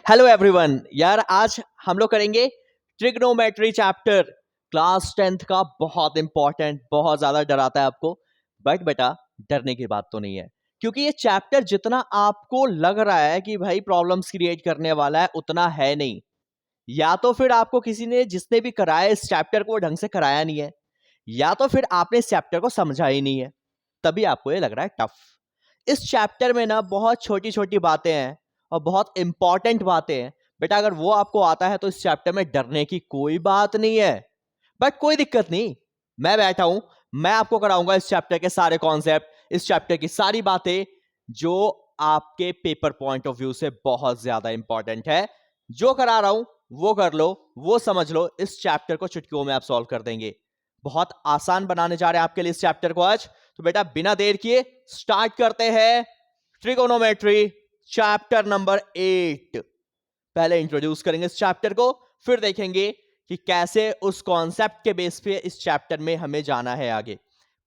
Hello everyone. यार आज हम लोग करेंगे ट्रिग्नोमेट्री चैप्टर। क्लास 10th का बहुत इंपॉर्टेंट, बहुत ज्यादा डराता है आपको, बट बेटा डरने की बात तो नहीं है, क्योंकि ये चैप्टर जितना आपको लग रहा है कि भाई प्रॉब्लम्स क्रिएट करने वाला है उतना है नहीं। या तो फिर आपको किसी ने, जिसने भी कराया इस चैप्टर को, ढंग से कराया नहीं है, या तो फिर आपने इस चैप्टर को समझा ही नहीं है, तभी आपको ये लग रहा है टफ। इस चैप्टर में ना बहुत छोटी छोटी बातें हैं और बहुत इंपॉर्टेंट बातें हैं। बेटा अगर वो आपको आता है तो इस चैप्टर में डरने की कोई बात नहीं है। बट कोई दिक्कत नहीं, मैं बैठा हूं, मैं आपको कराऊंगा इस चैप्टर के सारे कॉन्सेप्ट, इस चैप्टर की सारी बातें जो आपके पेपर पॉइंट ऑफ व्यू से बहुत ज्यादा इंपॉर्टेंट है। जो करा रहा हूं वो कर लो, वो समझ लो, इस चैप्टर को चुटकियों में आप सॉल्व कर देंगे। बहुत आसान बनाने जा रहे हैं आपके लिए इस चैप्टर को आज। तो बेटा बिना देर किए स्टार्ट करते हैं ट्रिगोनोमेट्री चैप्टर नंबर 8। पहले इंट्रोड्यूस करेंगे इस चैप्टर को, फिर देखेंगे कि कैसे उस कॉन्सेप्ट के बेस पे इस चैप्टर में हमें जाना है आगे।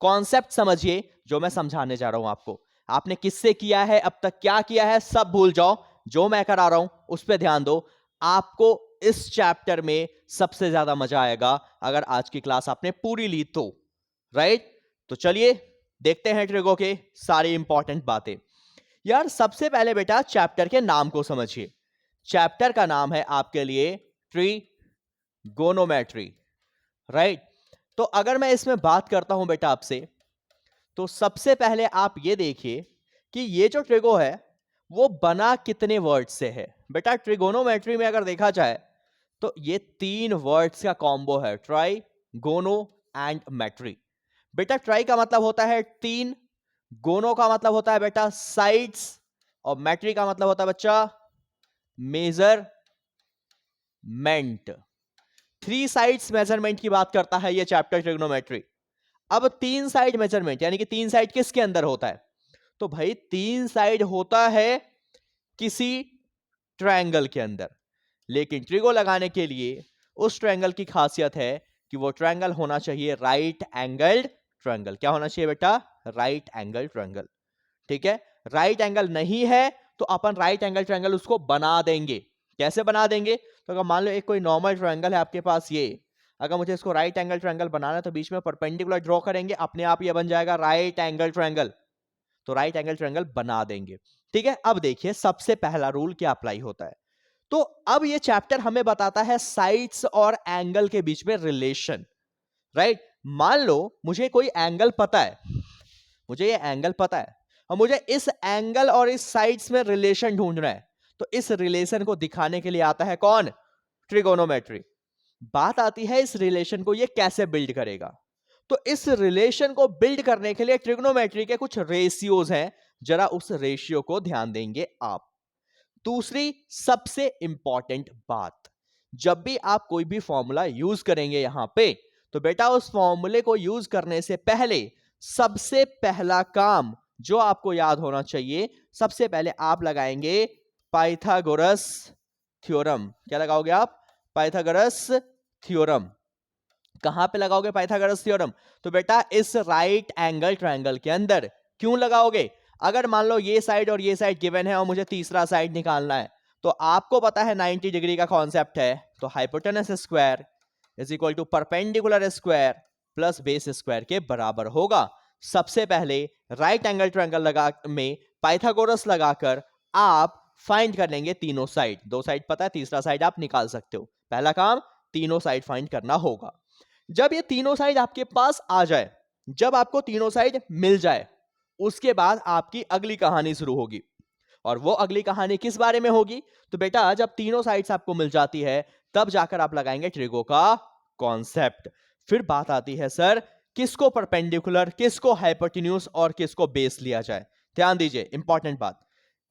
कॉन्सेप्ट समझिए जो मैं समझाने जा रहा हूं आपको। आपने किससे किया है, अब तक क्या किया है, सब भूल जाओ। जो मैं करा रहा हूं उस पर ध्यान दो। आपको इस चैप्टर में सबसे ज्यादा मजा आएगा अगर आज की क्लास आपने पूरी ली तो। राइट? तो चलिए देखते हैं ट्रिगो के सारी इंपॉर्टेंट बातें। यार सबसे पहले बेटा चैप्टर के नाम को समझिए। चैप्टर का नाम है आपके लिए ट्रिगोनोमेट्री। राइट? तो अगर मैं इसमें बात करता हूं बेटा आपसे, तो सबसे पहले आप ये देखिए कि ये जो ट्रिगो है वो बना कितने वर्ड से है। बेटा ट्रिगोनोमेट्री में अगर देखा जाए तो ये 3 वर्ड्स का कॉम्बो है, ट्राई, गोनो एंड मेट्री। बेटा ट्राई का मतलब होता है 3, गोनो का मतलब होता है बेटा साइड्स, और मेट्री का मतलब होता है बच्चा मेजरमेंट। 3 साइड्स मेजरमेंट की बात करता है ये चैप्टर ट्रिग्नोमेट्री। अब 3 साइड मेजरमेंट यानी कि 3 साइड किसके अंदर होता है? तो भाई 3 साइड होता है किसी ट्रायंगल के अंदर, लेकिन ट्रिगो लगाने के लिए उस ट्रायंगल की खासियत है कि वो ट्रायंगल होना चाहिए राइट एंगल्ड ट्रायंगल। क्या होना चाहिए बेटा? Right angle triangle. ठीक है? राइट एंगल नहीं है तो अपन राइट एंगल ट्रायंगल उसको बना देंगे। कैसे बना देंगे? तो अगर मान लो एक कोई नॉर्मल ट्रायंगल है आपके पास, ये अगर मुझे इसको राइट एंगल ट्रायंगल बनाना है तो बीच में परपेंडिकुलर ड्रॉ करेंगे, अपने आप ये बन जाएगा राइट एंगल ट्रायंगल। तो राइट एंगल ट्रायंगल बना देंगे। ठीक है? अब देखिए सबसे पहला रूल क्या अप्लाई होता है। तो अब ये चैप्टर हमें बताता है साइड्स और एंगल के बीच में रिलेशन। राइट? मान लो मुझे कोई एंगल पता है, मुझे ये एंगल पता है और मुझे इस एंगल और इस साइड्स में रिलेशन ढूंढना है, तो इस रिलेशन को दिखाने के लिए आता है कौन? ट्रिगोनोमेट्री। बात आती है इस रिलेशन को ये कैसे बिल्ड करेगा। तो इस रिलेशन को बिल्ड करने के लिए ट्रिगोनोमेट्री के कुछ रेशियोज हैं, जरा उस रेशियो को ध्यान देंगे आप। दूसरी सबसे इंपॉर्टेंट बात, जब भी आप कोई भी फॉर्मूला यूज करेंगे यहां पे, तो बेटा उस फॉर्मूले को यूज करने से पहले सबसे पहला काम जो आपको याद होना चाहिए, सबसे पहले आप लगाएंगे पाइथागोरस थ्योरम। क्या लगाओगे आप? Pythagoras theorem. कहां पे लगाओगे पाइथागोरस थ्योरम? तो बेटा इस राइट एंगल ट्रायंगल के अंदर। क्यों लगाओगे? अगर मान लो ये साइड और ये साइड गिवन है और मुझे तीसरा साइड निकालना है, तो आपको पता है 90 डिग्री का कॉन्सेप्ट है, तो hypotenuse square is equal to perpendicular square plus base square के बराबर होगा। सबसे पहले राइट एंगल ट्रायंगल लगा में पाइथागोरस लगाकर आप फाइंड कर लेंगे तीनों साइड। 2 साइड पता है, तीसरा साइड आप निकाल सकते हो। पहला काम तीनों साइड फाइंड करना होगा। जब ये तीनों साइड आपके पास आ जाए, जब आपको तीनों साइड मिल जाए, उसके बाद आपकी अगली कहानी शुरू होगी। और वो अगली कहानी किस बारे में होगी? तो बेटा जब तीनों साइड्स आपको मिल जाती है, तब जाकर आप लगाएंगे ट्रिगो का कॉन्सेप्ट। फिर बात आती है सर किसको परपेंडिकुलर, किसको हाइपोटेन्यूज और किसको बेस लिया जाए। ध्यान दीजिए इंपॉर्टेंट बात,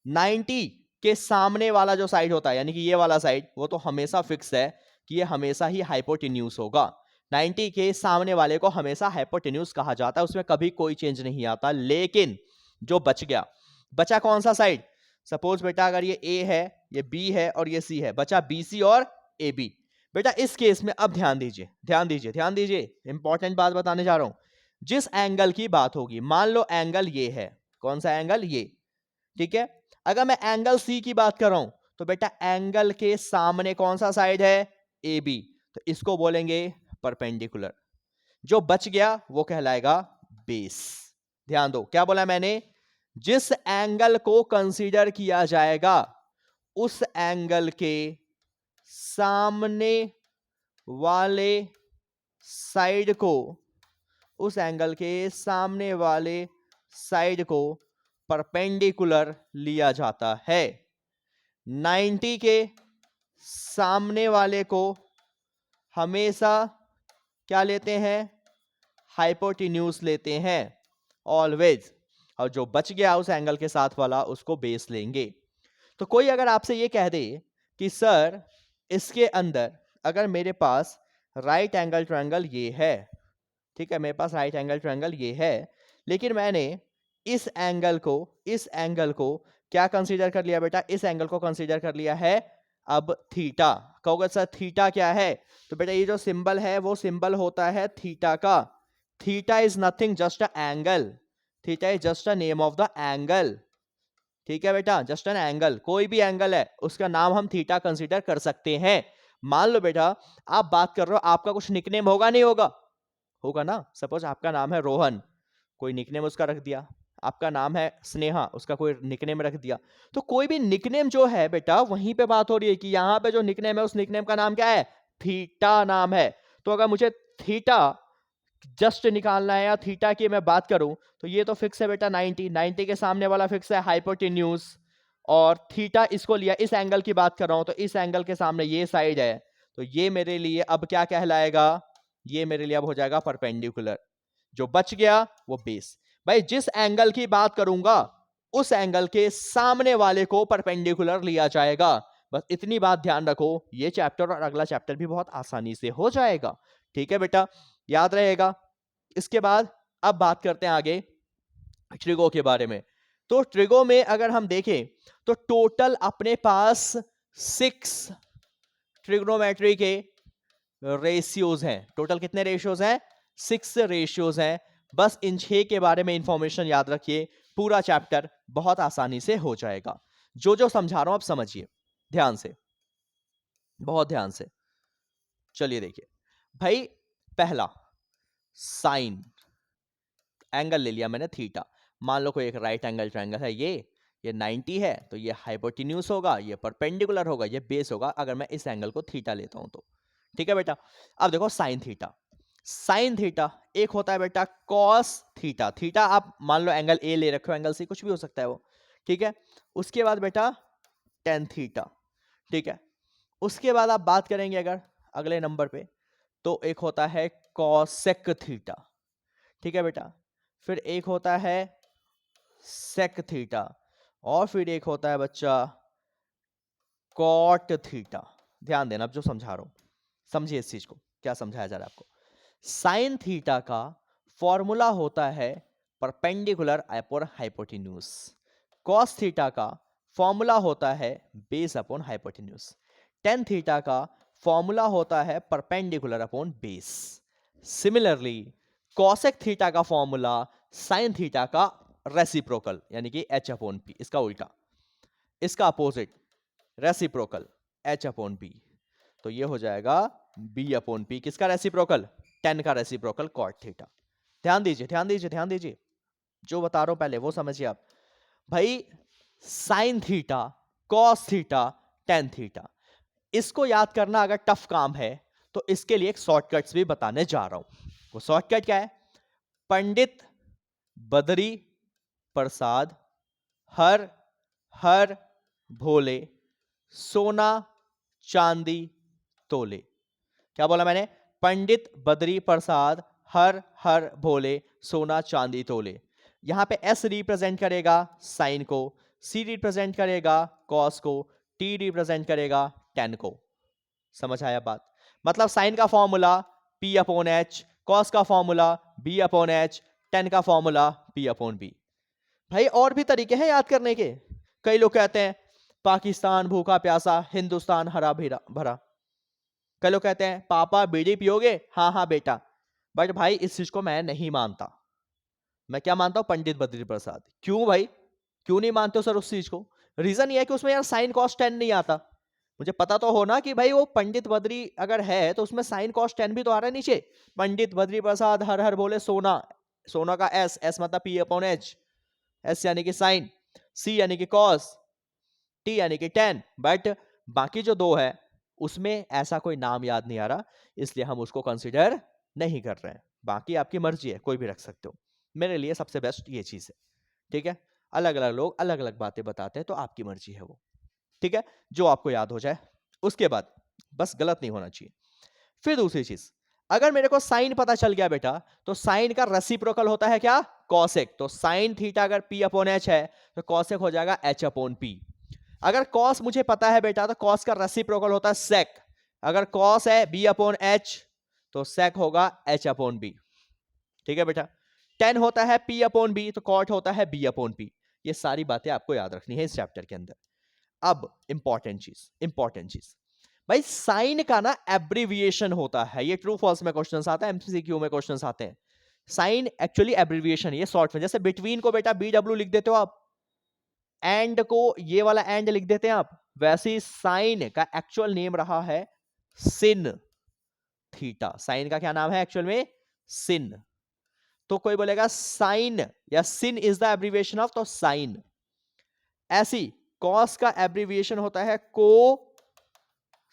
90 के सामने वाला जो साइड होता है यानी कि ये वाला साइड, वो तो हमेशा फिक्स है कि ये हमेशा ही हाइपोटेन्यूज होगा। 90 के सामने वाले को हमेशा हाइपोटेन्यूज कहा जाता है, उसमें कभी कोई चेंज नहीं आता। लेकिन जो बच गया, बचा कौन सा साइड? सपोज बेटा अगर ये ए है, ये बी है और ये सी है, बचा बीसी और ए बी। बेटा इस केस में अब ध्यान दीजिए, ध्यान दीजिए, ध्यान दीजिए, इंपॉर्टेंट बात बताने जा रहा हूं। जिस एंगल की बात होगी, मान लो एंगल ये है, कौन सा एंगल? ये। ठीक है? अगर मैं एंगल सी की बात कर रहा हूं, तो बेटा एंगल के सामने कौन सा साइड है? ए बी, तो इसको बोलेंगे परपेंडिकुलर। जो बच गया वो कहलाएगा बेस। ध्यान दो क्या बोला मैंने, जिस एंगल को कंसीडर किया जाएगा उस एंगल के सामने वाले साइड को, उस एंगल के सामने वाले साइड को परपेंडिकुलर लिया जाता है। 90 के सामने वाले को हमेशा क्या लेते हैं? हाइपोटेन्यूज लेते हैं ऑलवेज, और जो बच गया उस एंगल के साथ वाला उसको बेस लेंगे। तो कोई अगर आपसे ये कह दे कि सर इसके अंदर अगर मेरे पास राइट एंगल ट्रायंगल ये है, ठीक है, मेरे पास राइट एंगल ट्रायंगल ये है, लेकिन मैंने इस एंगल को क्या कंसीडर कर लिया बेटा? इस एंगल को कंसीडर कर लिया है अब थीटा। कहोगे सर थीटा क्या है? तो बेटा ये जो सिंबल है वो सिंबल होता है थीटा का। Theta is nothing just a angle, theta is just a name of the angle. ठीक है बेटा, जस्ट एन एंगल, कोई भी एंगल है उसका नाम हम थीटा कंसीडर कर सकते हैं। मान लो बेटा आप बात कर रहे हो, आपका कुछ निकनेम होगा नहीं होगा? होगा ना। सपोज आपका नाम है रोहन, कोई निकनेम उसका रख दिया। आपका नाम है स्नेहा, उसका कोई निकनेम रख दिया। तो कोई भी निकनेम जो है बेटा वहीं पे बात हो रही है कि यहाँ पे जो निकनेम है उस निकनेम का नाम क्या है? थीटा नाम है। तो अगर मुझे थीटा जस्ट निकालना है या थीटा की मैं बात करूं तो ये तो फिक्स है बेटा 90 के सामने वाला फिक्स है हाइपोटेन्यूज, और थीटा इसको लिया, इस एंगल की बात कर रहा हूं तो इस एंगल के सामने ये साइड है, तो ये मेरे लिए अब क्या कहलाएगा? ये मेरे लिए अब हो जाएगा परपेंडिकुलर। जो बच गया वो बेस। भाई जिस एंगल की बात करूंगा उस एंगल के सामने वाले को परपेंडिकुलर लिया जाएगा। बस इतनी बात ध्यान रखो, ये चैप्टर और अगला चैप्टर भी बहुत आसानी से हो जाएगा। ठीक है बेटा, याद रहेगा। इसके बाद अब बात करते हैं आगे ट्रिगो के बारे में। तो ट्रिगो में अगर हम देखें तो टोटल अपने पास 6 ट्रिग्नोमेट्री के रेशियोज हैं। टोटल कितने रेशियोज हैं? 6 रेशियोज हैं। बस इन 6 के बारे में इंफॉर्मेशन याद रखिए, पूरा चैप्टर बहुत आसानी से हो जाएगा। जो जो समझा रहा हूं आप समझिए ध्यान से, बहुत ध्यान से। चलिए देखिए भाई, पहला साइन, एंगल ले लिया मैंने थीटा। मान लो कोई एक राइट एंगल ट्रायंगल है, ये 90 है, तो ये हाइपोटेन्यूज होगा, ये परपेंडिकुलर होगा, ये बेस होगा अगर मैं इस एंगल को थीटा लेता हूं तो। ठीक है बेटा, अब देखो साइन थीटा। साइन थीटा एक होता है बेटा कॉस थीटा। थीटा आप मान लो एंगल ए ले रखो, एंगल सी कुछ भी हो सकता है वो, ठीक है। उसके बाद बेटा टेन थीटा, ठीक है। उसके बाद आप बात करेंगे अगर अगले नंबर पे, तो एक होता है कॉसेक थीटा, ठीक है बेटा। फिर एक होता है सेक थीटा, और फिर एक होता है बच्चा कॉट थीटा। ध्यान देना अब जो समझा रहा हूं, समझिए इस चीज को, क्या समझाया जा रहा है आपको। साइन थीटा का फॉर्मूला होता है perpendicular upon hypotenuse. Cos theta का फॉर्मूला होता है base upon hypotenuse. Tan theta का फॉर्मूला होता है perpendicular upon base. Similarly cosec theta का फॉर्मूला साइन थीटा का रेसिप्रोकल यानी कि एच अपॉन पी, इसका उल्टा, इसका opposite reciprocal H upon P, तो ये हो जाएगा बी अपॉन पी। किसका रेसिप्रोकल? टेन का रेसिप्रोकल कॉट थीटा। ध्यान दीजिए ध्यान दीजिए ध्यान दीजिए, जो बता रहा हूं पहले वो समझिए आप। भाई sine theta, cos theta, tan theta, इसको याद करना अगर टफ काम है तो इसके लिए एक शॉर्टकट्स भी बताने जा रहा हूं। वो शॉर्टकट क्या है? पंडित बदरी प्रसाद हर हर भोले सोना चांदी तोले। क्या बोला मैंने? पंडित बदरी प्रसाद हर हर भोले सोना चांदी तोले। यहां पे एस रिप्रेजेंट करेगा साइन को, सी रिप्रेजेंट करेगा कॉस को, टी रिप्रेजेंट करेगा टेन को। समझ आया बात? मतलब साइन का formula P upon H, cos का formula B upon H, tan का फॉर्मूला पी अपॉन बी। भाई और भी तरीके हैं याद करने के। कई लोग कहते हैं पाकिस्तान भूखा प्यासा, हिंदुस्तान हरा भरा। कई लोग कहते हैं पापा बीड़ी पियोगे? हाँ हाँ बेटा। बट भाई इस चीज को मैं नहीं मानता। मैं क्या मानता हूं? पंडित बद्री प्रसाद। क्यों भाई, क्यों नहीं मानते हो सर उस चीज को? रीजन ये है कि उसमें यार साइन कॉस टेन नहीं आता। मुझे पता तो हो ना कि भाई वो पंडित बद्री अगर है तो उसमें साइन कॉस टेन भी तो आ रहा है नीचे। पंडित बद्री प्रसाद हर हर बोले सोना, सोना का एस, एस मतलब पी अपॉन एच, एस यानी कि साइन, सी यानी कि कॉस, टी यानी कि टेन। बट बाकी जो दो है उसमें ऐसा कोई नाम याद नहीं आ रहा, इसलिए हम उसको कंसिडर नहीं कर रहे हैं। बाकी आपकी मर्जी है, कोई भी रख सकते हो। मेरे लिए सबसे बेस्ट ये चीज है, ठीक है। अलग अलग लोग अलग अलग बातें बताते हैं, तो आपकी मर्जी है वो, ठीक है, जो आपको याद हो जाए। उसके बाद बस गलत नहीं होना चाहिए। फिर दूसरी चीज, अगर मेरे को साइन पता चल गया बेटा, तो साइन का रेसिप्रोकल होता है क्या, कॉसेक। तो साइन थीटा अगर पी अपॉन एच है तो कॉसेक हो जाएगा एच अपॉन पी। अगर कॉस मुझे पता है बेटा, तो कॉस का रेसिप्रोकल होता है सेक। अगर कॉस है बी अपॉन एच तो सेक होगा एच अपॉन बी, ठीक है बेटा। टेन होता है पी अपॉन बी तो कॉट होता है बी अपॉन पी। ये सारी बातें आपको याद रखनी है इस चैप्टर के अंदर। अब इंपॉर्टेंट चीज भाई, साइन का ना एब्रिविएशन होता है। ये ट्रू फॉल्स में क्वेश्चंस आता है, एमसीक्यू में क्वेश्चंस आते हैं। साइन एक्चुअली एब्रिविएशन, ये शॉर्ट में, जैसे बिटवीन को बेटा बी डब्ल्यू लिख देते हो आप, एंड को ये वाला एंड लिख देते हैं आप, वैसे ही साइन का एक्चुअल नेम रहा है सिन थीटा। साइन का क्या नाम है एक्चुअल में, सिन। तो कोई बोलेगा साइन या सिन इज द एब्रिविएशन ऑफ, तो साइन। ऐसी कॉस का एब्रिविएशन होता है को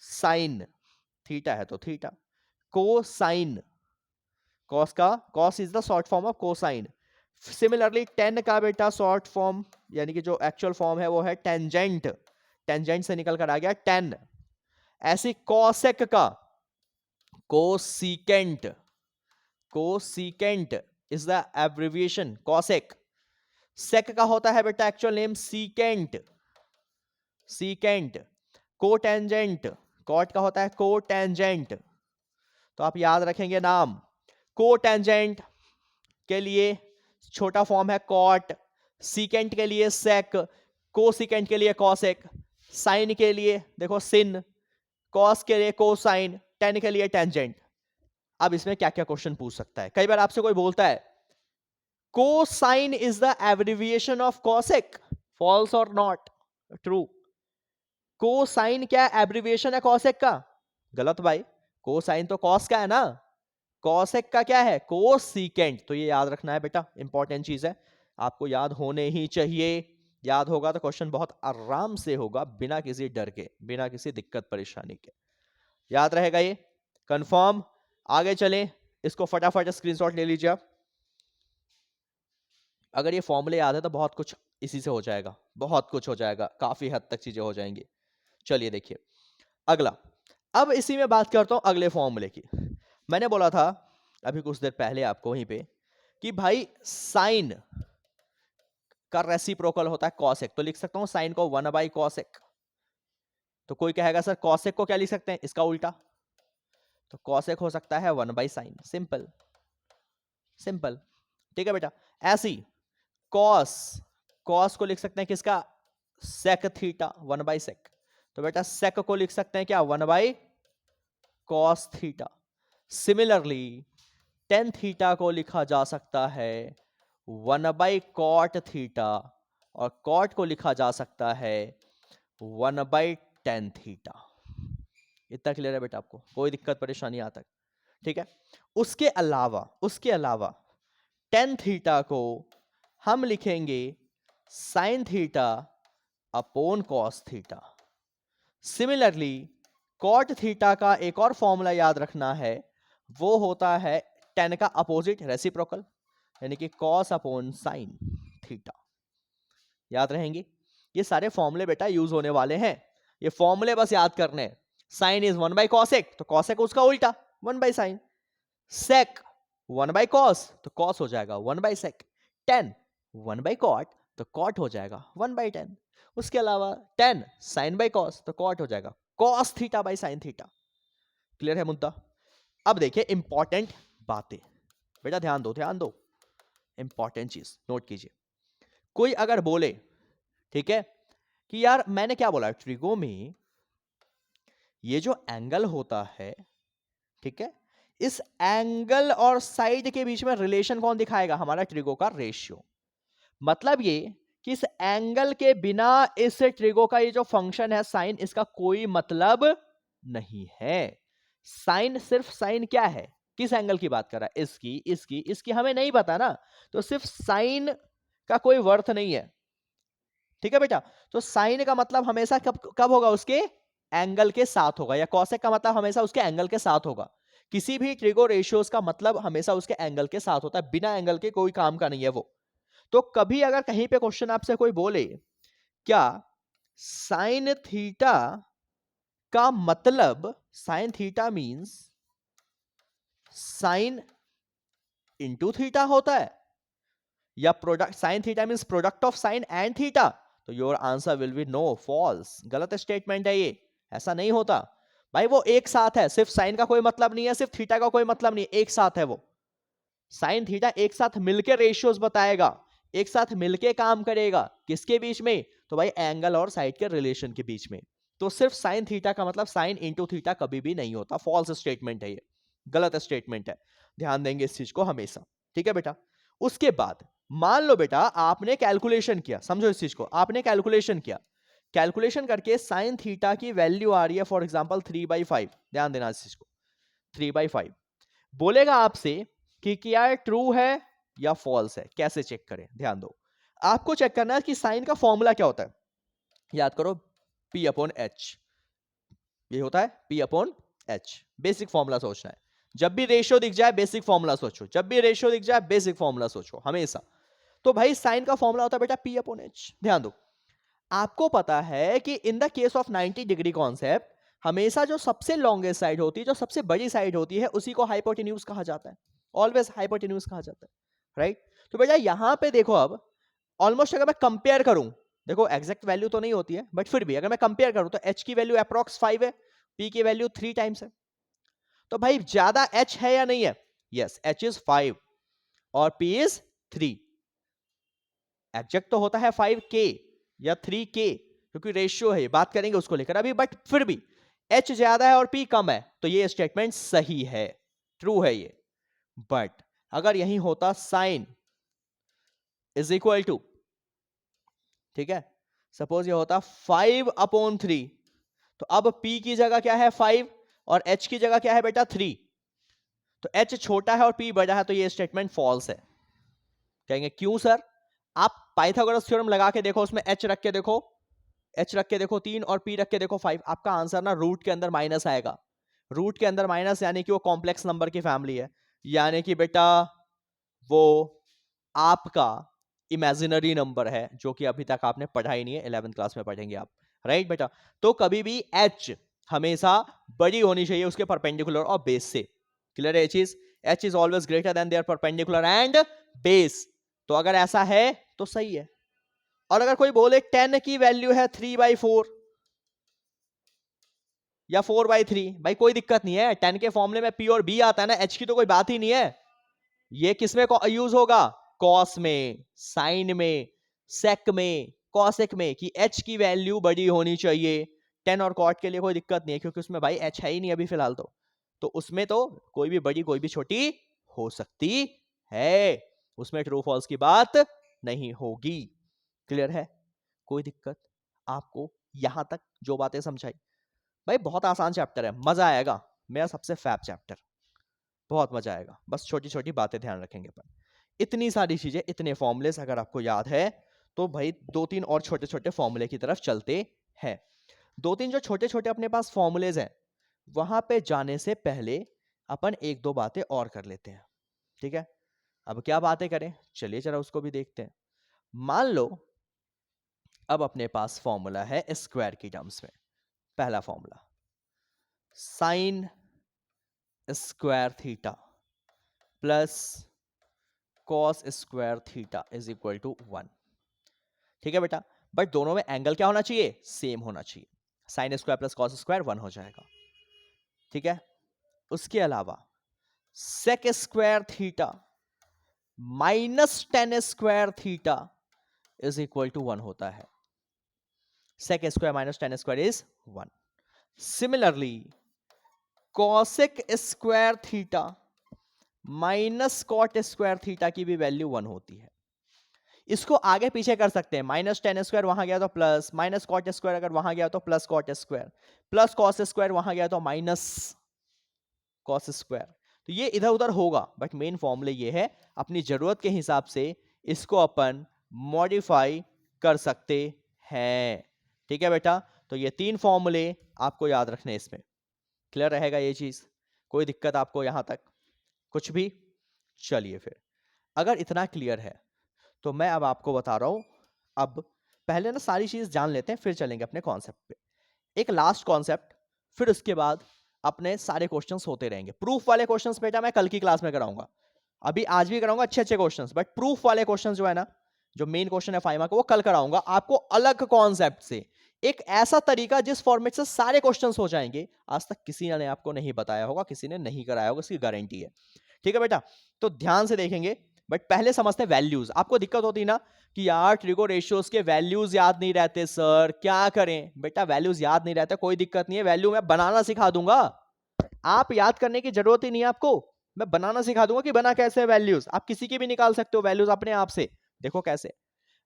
साइन, थीटा है तो थीटा, को साइन। कॉस का, cos is the short form of cosine. Similarly ten का बेटा शॉर्ट फॉर्म यानी कि जो एक्चुअल फॉर्म है वो है टेंजेंट, टेंजेंट से निकल कर आ गया टेन। ऐसे कॉसेक का cosecant, cosecant is the abbreviation cosec. Sec का होता है बेटा actual name secant, secant. Cotangent, cot का होता है कोटेंजेंट। तो आप याद रखेंगे नाम, कोटेंजेंट के लिए छोटा फॉर्म है कॉट, सीकेंट के लिए सेक, कोसिकेंट के लिए कॉसेक, साइन के लिए देखो सिन, कॉस के लिए कोसाइन, टेन के लिए टेंजेंट। अब इसमें क्या क्या क्वेश्चन पूछ सकता है, कई बार आपसे कोई बोलता है cosine is the abbreviation of cosec, false और नॉट, ट्रू। कोसाइन क्या एब्रिविएशन है कॉसेक का, गलत भाई, कोसाइन तो कॉस का है ना, कॉसेक का क्या है कोसिकेंट। तो ये याद रखना है बेटा, इंपॉर्टेंट चीज है, आपको याद होने ही चाहिए। याद होगा तो क्वेश्चन बहुत आराम से होगा, बिना किसी डर के, बिना किसी दिक्कत परेशानी के, याद रहेगा ये, कंफर्म। आगे चलें, इसको फटाफट स्क्रीनशॉट ले लीजिए आप। अगर ये फॉर्मूले याद है तो बहुत कुछ इसी से हो जाएगा, बहुत कुछ हो जाएगा, काफी हद तक चीजें हो जाएंगी। चलिए देखिए अगला, अब इसी में बात करता हूं अगले फॉर्मूले की। मैंने बोला था अभी कुछ देर पहले आपको वहीं पे कि भाई साइन का रेसिप्रोकल होता है कॉसेक, तो लिख सकता हूं साइन को 1 बाई कॉसेक। तो कोई कहेगा सर कॉसेक को क्या लिख सकते हैं, इसका उल्टा, तो कॉसेक हो सकता है 1 बाई साइन, सिंपल सिंपल, ठीक है बेटा। ऐसी कॉस, कॉस को लिख सकते हैं किसका, सेक थीटा, 1 बाई सेक। तो बेटा सेक को लिख सकते हैं क्या, 1 by cos theta. Similarly tan theta को लिखा जा सकता है 1 बाई कॉट थीटा, और कॉट को लिखा जा सकता है 1 बाई टेन थीटा। इतना क्लियर है बेटा आपको, कोई दिक्कत परेशानी यहाँ तक, ठीक है। उसके अलावा टेन थीटा को हम लिखेंगे sine theta upon cos theta. Similarly cot theta का एक और फॉर्मूला याद रखना है, वो होता है टेन का अपोजिट रेसिप्रोकल, यानी कि कॉस अपॉन साइन थीटा। याद रहेंगे ये सारे फॉर्मूले बेटा यूज होने वाले हैं, ये फॉर्मूले बस याद करने हैं। साइन इज 1 बाई कॉसेक, तो कॉसेक उसका उल्टा 1 by sine. Sec 1 by cos, तो कॉस हो जाएगा 1 by sec. Tan 1 by cot, तो कॉट हो जाएगा 1 बाई टेन। उसके अलावा टेन साइन बाई कॉस, तो कॉट हो जाएगा cos theta by sine theta. Clear है मुद्दा। अब देखिए इंपॉर्टेंट बातें, बेटा ध्यान दो ध्यान दो, इंपॉर्टेंट चीज नोट कीजिए। कोई अगर बोले, ठीक है, कि यार मैंने क्या बोला, ट्रिगो में ये जो एंगल होता है, ठीक है, इस एंगल और साइड के बीच में रिलेशन कौन दिखाएगा, हमारा ट्रिगो का रेशियो। मतलब ये कि इस एंगल के बिना इस ट्रिगो का ये जो फंक्शन है साइन, इसका कोई मतलब नहीं है। साइन सिर्फ साइन क्या है, किस एंगल की बात कर रहा है, इसकी इसकी इसकी हमें नहीं पता ना, तो सिर्फ साइन का कोई वर्थ नहीं है। ठीक है बेटा, तो साइन का मतलब हमेशा कब कब होगा, उसके एंगल के साथ होगा, या कॉसेक का मतलब हमेशा उसके एंगल के साथ होगा। किसी भी ट्रिगो रेशियोज का मतलब हमेशा उसके एंगल के साथ होता है, बिना एंगल के कोई काम का नहीं है वो। तो कभी अगर कहीं पे क्वेश्चन आपसे कोई बोले क्या साइन थीटा का मतलब, sine theta means sine into theta होता है, या product sine theta means product of sine and theta, तो your answer will be no, false, गलत स्टेटमेंट है ये, ऐसा नहीं होता भाई। वो एक साथ है, सिर्फ साइन का कोई मतलब नहीं है, सिर्फ थीटा का कोई मतलब नहीं है, एक साथ है वो। साइन थीटा एक साथ मिलकर रेशियोज बताएगा, एक साथ मिलके काम करेगा, किसके बीच में, तो भाई एंगल और साइड के रिलेशन के बीच में। तो सिर्फ साइन थीटा का मतलब साइन इंटू थीटा कभी भी नहीं होता, फॉल्स स्टेटमेंट है ये, गलत स्टेटमेंट है, ध्यान देंगे इस चीज को हमेशा। ठीक है बेटा, उसके बाद मान लो बेटा आपने कैलकुलेशन किया, समझो इस चीज को, आपने कैलकुलेशन किया, कैलकुलेशन करके साइन थीटा की वैल्यू आ रही है फॉर एग्जाम्पल 3/5, ध्यान देना इस चीज को, 3/5 बोलेगा आपसे कि क्या ट्रू है या फॉल्स है, कैसे चेक करें, ध्यान दो। आपको चेक करना है कि साइन का फॉर्मूला क्या होता है, याद करो P/H, ये होता है P/H, बेसिक फॉर्मूला सोचना है। जब भी रेशियो दिख जाए बेसिक फॉर्मूला सोचो, जब भी रेशियो दिख जाए बेसिक फॉर्मूला सोचो हमेशा। तो भाई साइन का फॉर्मूला होता है बेटा P/H, ध्यान दो। आपको पता है कि in the case of 90 degree concept हमेशा जो सबसे लॉन्गेस्ट साइड होती है, जो सबसे बड़ी साइड होती है, उसी को हाइपोटेन्यूज कहा जाता है, ऑलवेज हाइपोटेन्यूज कहा जाता है, राइट। तो बेटा यहां पे देखो, अब ऑलमोस्ट अगर मैं कंपेयर करूं, देखो एग्जैक्ट वैल्यू तो नहीं होती है, बट फिर भी अगर मैं कंपेयर करूं तो h की वैल्यू अप्रॉक्स 5 है, p की वैल्यू 3 टाइम्स है, तो भाई ज्यादा h है या नहीं है, यस h इज 5 और p इज 3। एग्जैक्ट तो होता है 5k या 3k, क्योंकि रेशियो है, बात करेंगे उसको लेकर अभी, बट फिर भी h ज्यादा है और p कम है, तो ये स्टेटमेंट सही है, ट्रू है ये। बट अगर यही होता साइन इज इक्वल टू, ठीक है, सपोज ये होता 5/3, तो अब p की जगह क्या है 5 और h की जगह क्या है बेटा 3, तो h छोटा है और p बड़ा है, तो ये स्टेटमेंट फॉल्स है। कहेंगे क्यों सर, आप पाइथागोरस थ्योरम लगा के देखो, उसमें h रख के देखो, h रख के देखो 3 और p रख के देखो 5, आपका आंसर ना रूट के अंदर माइनस आएगा। रूट के अंदर माइनस यानी कि वो कॉम्प्लेक्स नंबर की फैमिली है, यानी कि बेटा वो आपका इमेजिनरी नंबर है, जो कि अभी तक आपने पढ़ा ही नहीं है, 11th क्लास में पढ़ेंगे आप, राइट बेटा। तो कभी भी h हमेशा बड़ी होनी चाहिए उसके परपेंडिकुलर और बेस से, क्लियर है ये चीज, h is always greater than their perpendicular and base. तो अगर ऐसा है तो सही है। और अगर कोई बोले 10 की वैल्यू है 3/4 या 4/3, भाई कोई दिक्कत नहीं है, 10 के फॉर्मूले में p और b आता है ना, h की तो कोई बात ही नहीं है। ये किसमें यूज होगा, कॉस में, साइन में, सेक में, कॉसेक में, कि h की वैल्यू बड़ी होनी चाहिए। 10 और कॉट के लिए कोई दिक्कत नहीं है, क्योंकि उसमें भाई h है ही नहीं अभी फिलहाल, तो उसमें तो कोई भी बड़ी कोई भी छोटी हो सकती है, उसमें ट्रू फॉल्स की बात नहीं होगी। क्लियर है, कोई दिक्कत आपको यहां तक जो बातें समझाई, भाई बहुत आसान चैप्टर है, मजा आएगा, मेरा सबसे फैब चैप्टर, बहुत मजा आएगा, बस छोटी छोटी बातें ध्यान रखेंगे अपन। इतनी सारी चीजें, इतने फॉर्मूलेस अगर आपको याद है तो भाई 2-3 और छोटे छोटे फॉर्मूले की तरफ चलते हैं। 2-3 जो छोटे छोटे अपने पास फॉर्मूलेज हैं, वहां पे जाने से पहले अपन 1-2 बातें और कर लेते हैं, ठीक है। अब क्या बातें करें, चलिए जरा उसको भी देखते हैं। मान लो अब अपने पास फॉर्मूला है स्क्वायर की टर्म्स में, पहला formula sine square theta plus cos square theta is equal to 1, ठीक है बेटा। बट दोनों में एंगल क्या होना चाहिए, सेम होना चाहिए, sine square plus cos square 1 हो जाएगा, ठीक है। उसके अलावा sec square theta minus tan square theta is equal to 1 होता है, sec square minus tan square is 1। Similarly cosec square theta minus cot square theta की भी वैल्यू 1 होती है। इसको आगे पीछे कर सकते हैं, माइनस टेन स्क्वायर वहां गया तो प्लस, माइनस कॉट स्क्वायर अगर वहां गया तो plus cot square, plus cos square वहां गया तो माइनस कॉस स्क्वायर। तो ये इधर उधर होगा, बट मेन फॉर्मूले ये है, अपनी जरूरत के हिसाब से इसको अपन मॉडिफाई कर सकते हैं। ठीक है बेटा, तो ये 3 फॉर्मूले आपको याद रखने हैं इसमें। क्लियर रहेगा ये चीज? कोई दिक्कत आपको यहां तक कुछ भी? चलिए फिर, अगर इतना क्लियर है तो मैं अब आपको बता रहा हूं। अब पहले ना सारी चीज जान लेते हैं, फिर चलेंगे अपने कॉन्सेप्ट पे। एक लास्ट कॉन्सेप्ट, फिर उसके बाद अपने सारे क्वेश्चंस होते रहेंगे। प्रूफ वाले क्वेश्चंस बेटा मैं कल की क्लास में कराऊंगा, अभी आज भी कराऊंगा अच्छे अच्छे क्वेश्चंस, बट प्रूफ वाले क्वेश्चंस जो है ना, जो मेन क्वेश्चन है 5 मार्क, वो कल कराऊंगा आपको अलग कॉन्सेप्ट से, एक ऐसा तरीका जिस फॉर्मेट से सारे क्वेश्चंस हो जाएंगे। आज तक किसी ने आपको नहीं बताया होगा, किसी ने नहीं कराया होगा, इसकी गारंटी है। ठीक है बेटा, तो ध्यान से देखेंगे, बट पहले समझते हैं वैल्यूज। आपको दिक्कत होती ना कि यार ट्रिगो रेशियोज के वैल्यूज याद नहीं रहते सर, क्या करें? बेटा वैल्यूज याद नहीं रहते, कोई दिक्कत नहीं है, वैल्यू मैं बनाना सिखा दूंगा। आप याद करने की जरूरत ही नहीं है आपको, मैं बनाना सिखा दूंगा कि बना कैसे वैल्यूज। आप किसी की भी निकाल सकते हो वैल्यूज अपने आप से। देखो कैसे,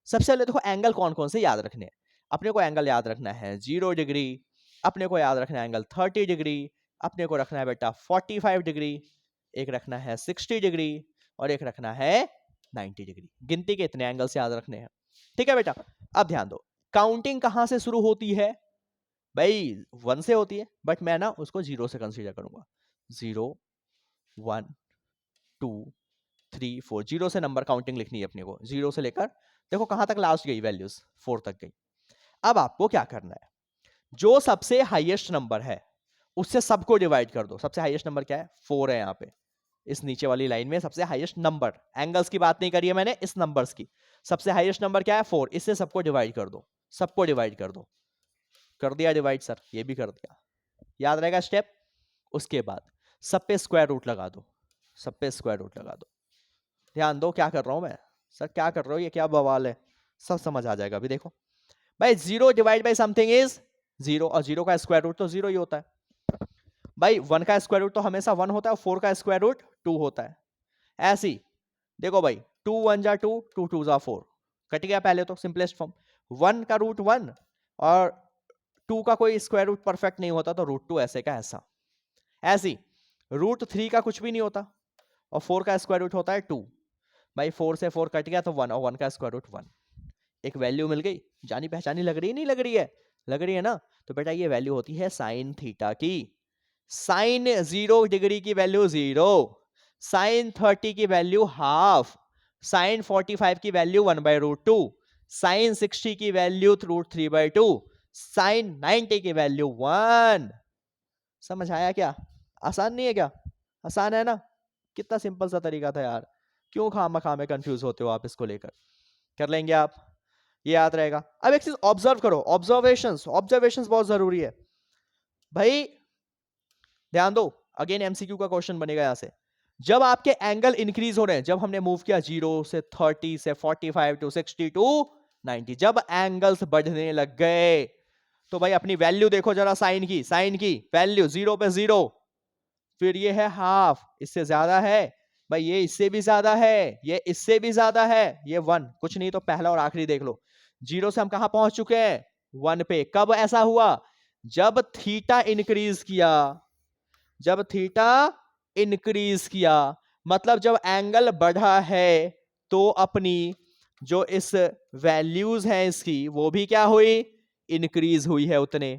सबसे पहले देखो एंगल कौन कौन से याद रखने हैं। अपने को एंगल याद रखना है 0 डिग्री, अपने को याद रखना है एंगल 30 डिग्री, अपने को रखना है बेटा 45 डिग्री, एक रखना है 60 डिग्री, और एक रखना है 90 डिग्री। गिनती के इतने एंगल्स याद रखने हैं। ठीक है बेटा, अब ध्यान दो, काउंटिंग कहां से शुरू होती है? भाई 1 से होती है, बट मैं ना उसको 0 से कंसीडर करूंगा। 0 1 2 3 4, 0 से नंबर काउंटिंग लिखनी है अपने को, 0 से लेकर देखो कहां तक लास्ट गई वैल्यूज, 4 तक गई। अब आपको क्या करना है, जो सबसे हाईएस्ट नंबर है उससे सबको डिवाइड कर दो। सबसे हाईएस्ट नंबर क्या है? 4 है यहाँ पे, इस नीचे वाली लाइन में सबसे हाईएस्ट नंबर, एंगल्स की बात नहीं करी है मैंने, इस नंबर्स की। सबसे हाईएस्ट नंबर क्या है? 4, इससे सबको डिवाइड कर दो, सबको डिवाइड कर दो। कर दिया डिवाइड सर, ये भी कर दिया, याद रहेगा स्टेप। उसके बाद सब पे स्क्वायर रूट लगा दो, सब पे स्क्वायर रूट लगा दो। ध्यान दो क्या कर रहा हूं मैं, सर क्या कर रहा हूं, ये क्या बवाल है, सब समझ आ जाएगा। अभी देखो भाई, 0 डिवाइड बाई समथिंग इज 0, और 0 का स्क्वायर रूट तो 0 ही होता है। भाई 1 का स्क्वायर रूट तो हमेशा 1 होता है, और 4 का स्क्वायर रूट 2 होता है। ऐसी देखो भाई, 2 1 जा 2, 2 2 जा 4, कट गया पहले तो सिंपलेस्ट फॉर्म। 1 का रूट 1 और 2 का कोई स्क्वायर रूट परफेक्ट नहीं होता, तो रूट 2 ऐसे का ऐसा। ऐसी रूट 3 का कुछ भी नहीं होता, और 4 का स्क्वायर रूट होता है 2। भाई 4 से 4 कट गया तो 1, और 1 का स्क्वायर रूट 1। एक वैल्यू मिल गई, जानी पहचानी लग रही है, नहीं लग रही है? लग रही है ना? तो बेटा ये वैल्यू होती है साइन थीटा की। साइन 0 डिग्री की वैल्यू 0, साइन 30 की वैल्यू हाफ, साइन 45 की वैल्यू 1/√2, साइन 60 की वैल्यू √3/2, साइन 90 की वैल्यू 1। समझ आया क्या? आसान नहीं है क्या? आसान है ना? कितना सिंपल सा तरीका था यार, क्यों खामा में कंफ्यूज होते हो आप इसको लेकर? कर लेंगे आप, ये याद रहेगा। अब एक चीज ऑब्जर्व करो, ऑब्जर्वेशंस, ऑब्जर्वेशंस बहुत जरूरी है भाई, ध्यान दो। अगेन एमसीक्यू का क्वेश्चन बनेगा यहां से। जब आपके एंगल इंक्रीज हो रहे हैं, जब हमने मूव किया 0 से 30 से 45 टू 60 टू 90, जब एंगल्स बढ़ने लग गए, तो भाई अपनी वैल्यू देखो जरा, साइन की, साइन की वैल्यू 0 पे 0, फिर ये है हाफ, इससे ज्यादा है भाई, ये इससे भी ज्यादा है, ये इससे भी ज्यादा है, ये 1, कुछ नहीं तो पहला और आखिरी देख लो। 0 से हम कहां पहुंच चुके हैं? 1 पे। कब ऐसा हुआ? जब थीटा इंक्रीज किया, जब थीटा इंक्रीज किया, मतलब जब एंगल बढ़ा है, तो अपनी जो इस वैल्यूज हैं इसकी, वो भी क्या हुई? इंक्रीज हुई है उतने।